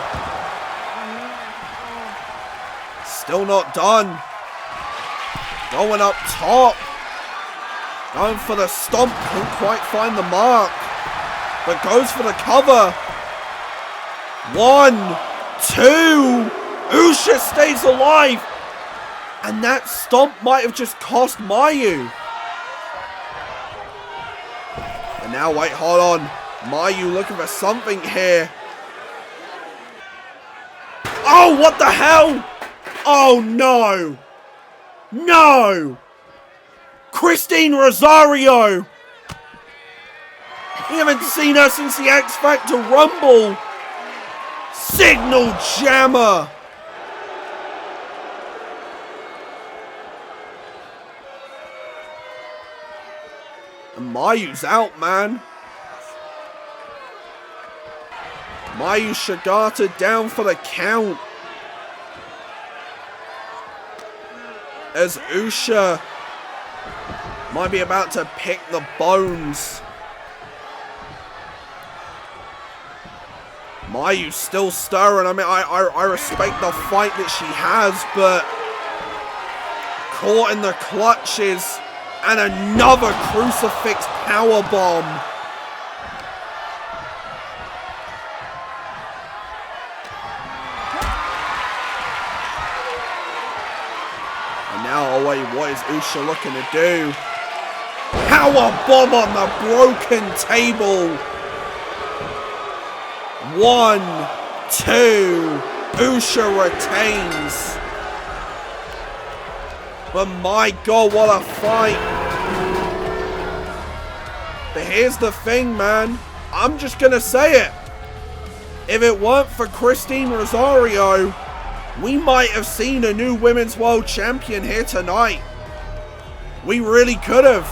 Still not done. Going up top. Going for the stomp. Couldn't quite find the mark. But goes for the cover. 1, 2. Usha stays alive. And that stomp might have just cost Miyu. And now, wait, hold on. Miyu looking for something here. Oh, what the hell? Oh, no. No. Christine Rosario. We haven't seen her since the X Factor Rumble. Signal Jammer. And Mayu's out, man. Miyu Shigata down for the count. As Usha might be about to pick the bones. Mayu's still stirring. I mean, I respect the fight that she has, but caught in the clutches and another crucifix powerbomb. And now, oh wait, what is Usha looking to do? Powerbomb on the broken table. 1, 2. Usha retains. But my God, what a fight. But here's the thing, man. I'm just going to say it. If it weren't for Christine Rosario, we might have seen a new Women's World Champion here tonight. We really could have.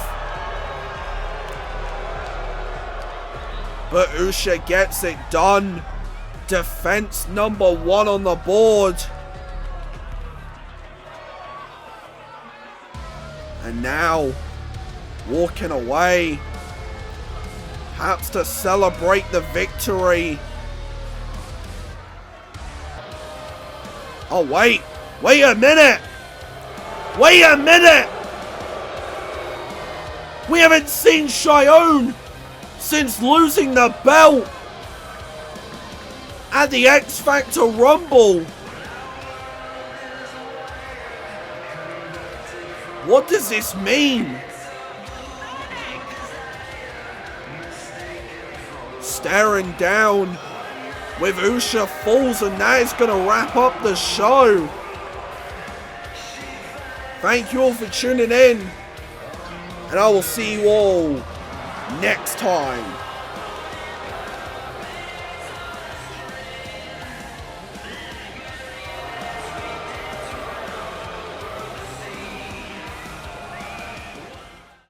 But Usha gets it done. Defense number 1 on the board. And now, walking away. Perhaps to celebrate the victory. Oh, wait. Wait a minute. Wait a minute. We haven't seen Cheyenne since losing the belt at the X Factor Rumble. What does this mean? Staring down with Usha falls, and that is going to wrap up the show. Thank you all for tuning in, and I will see you all next time.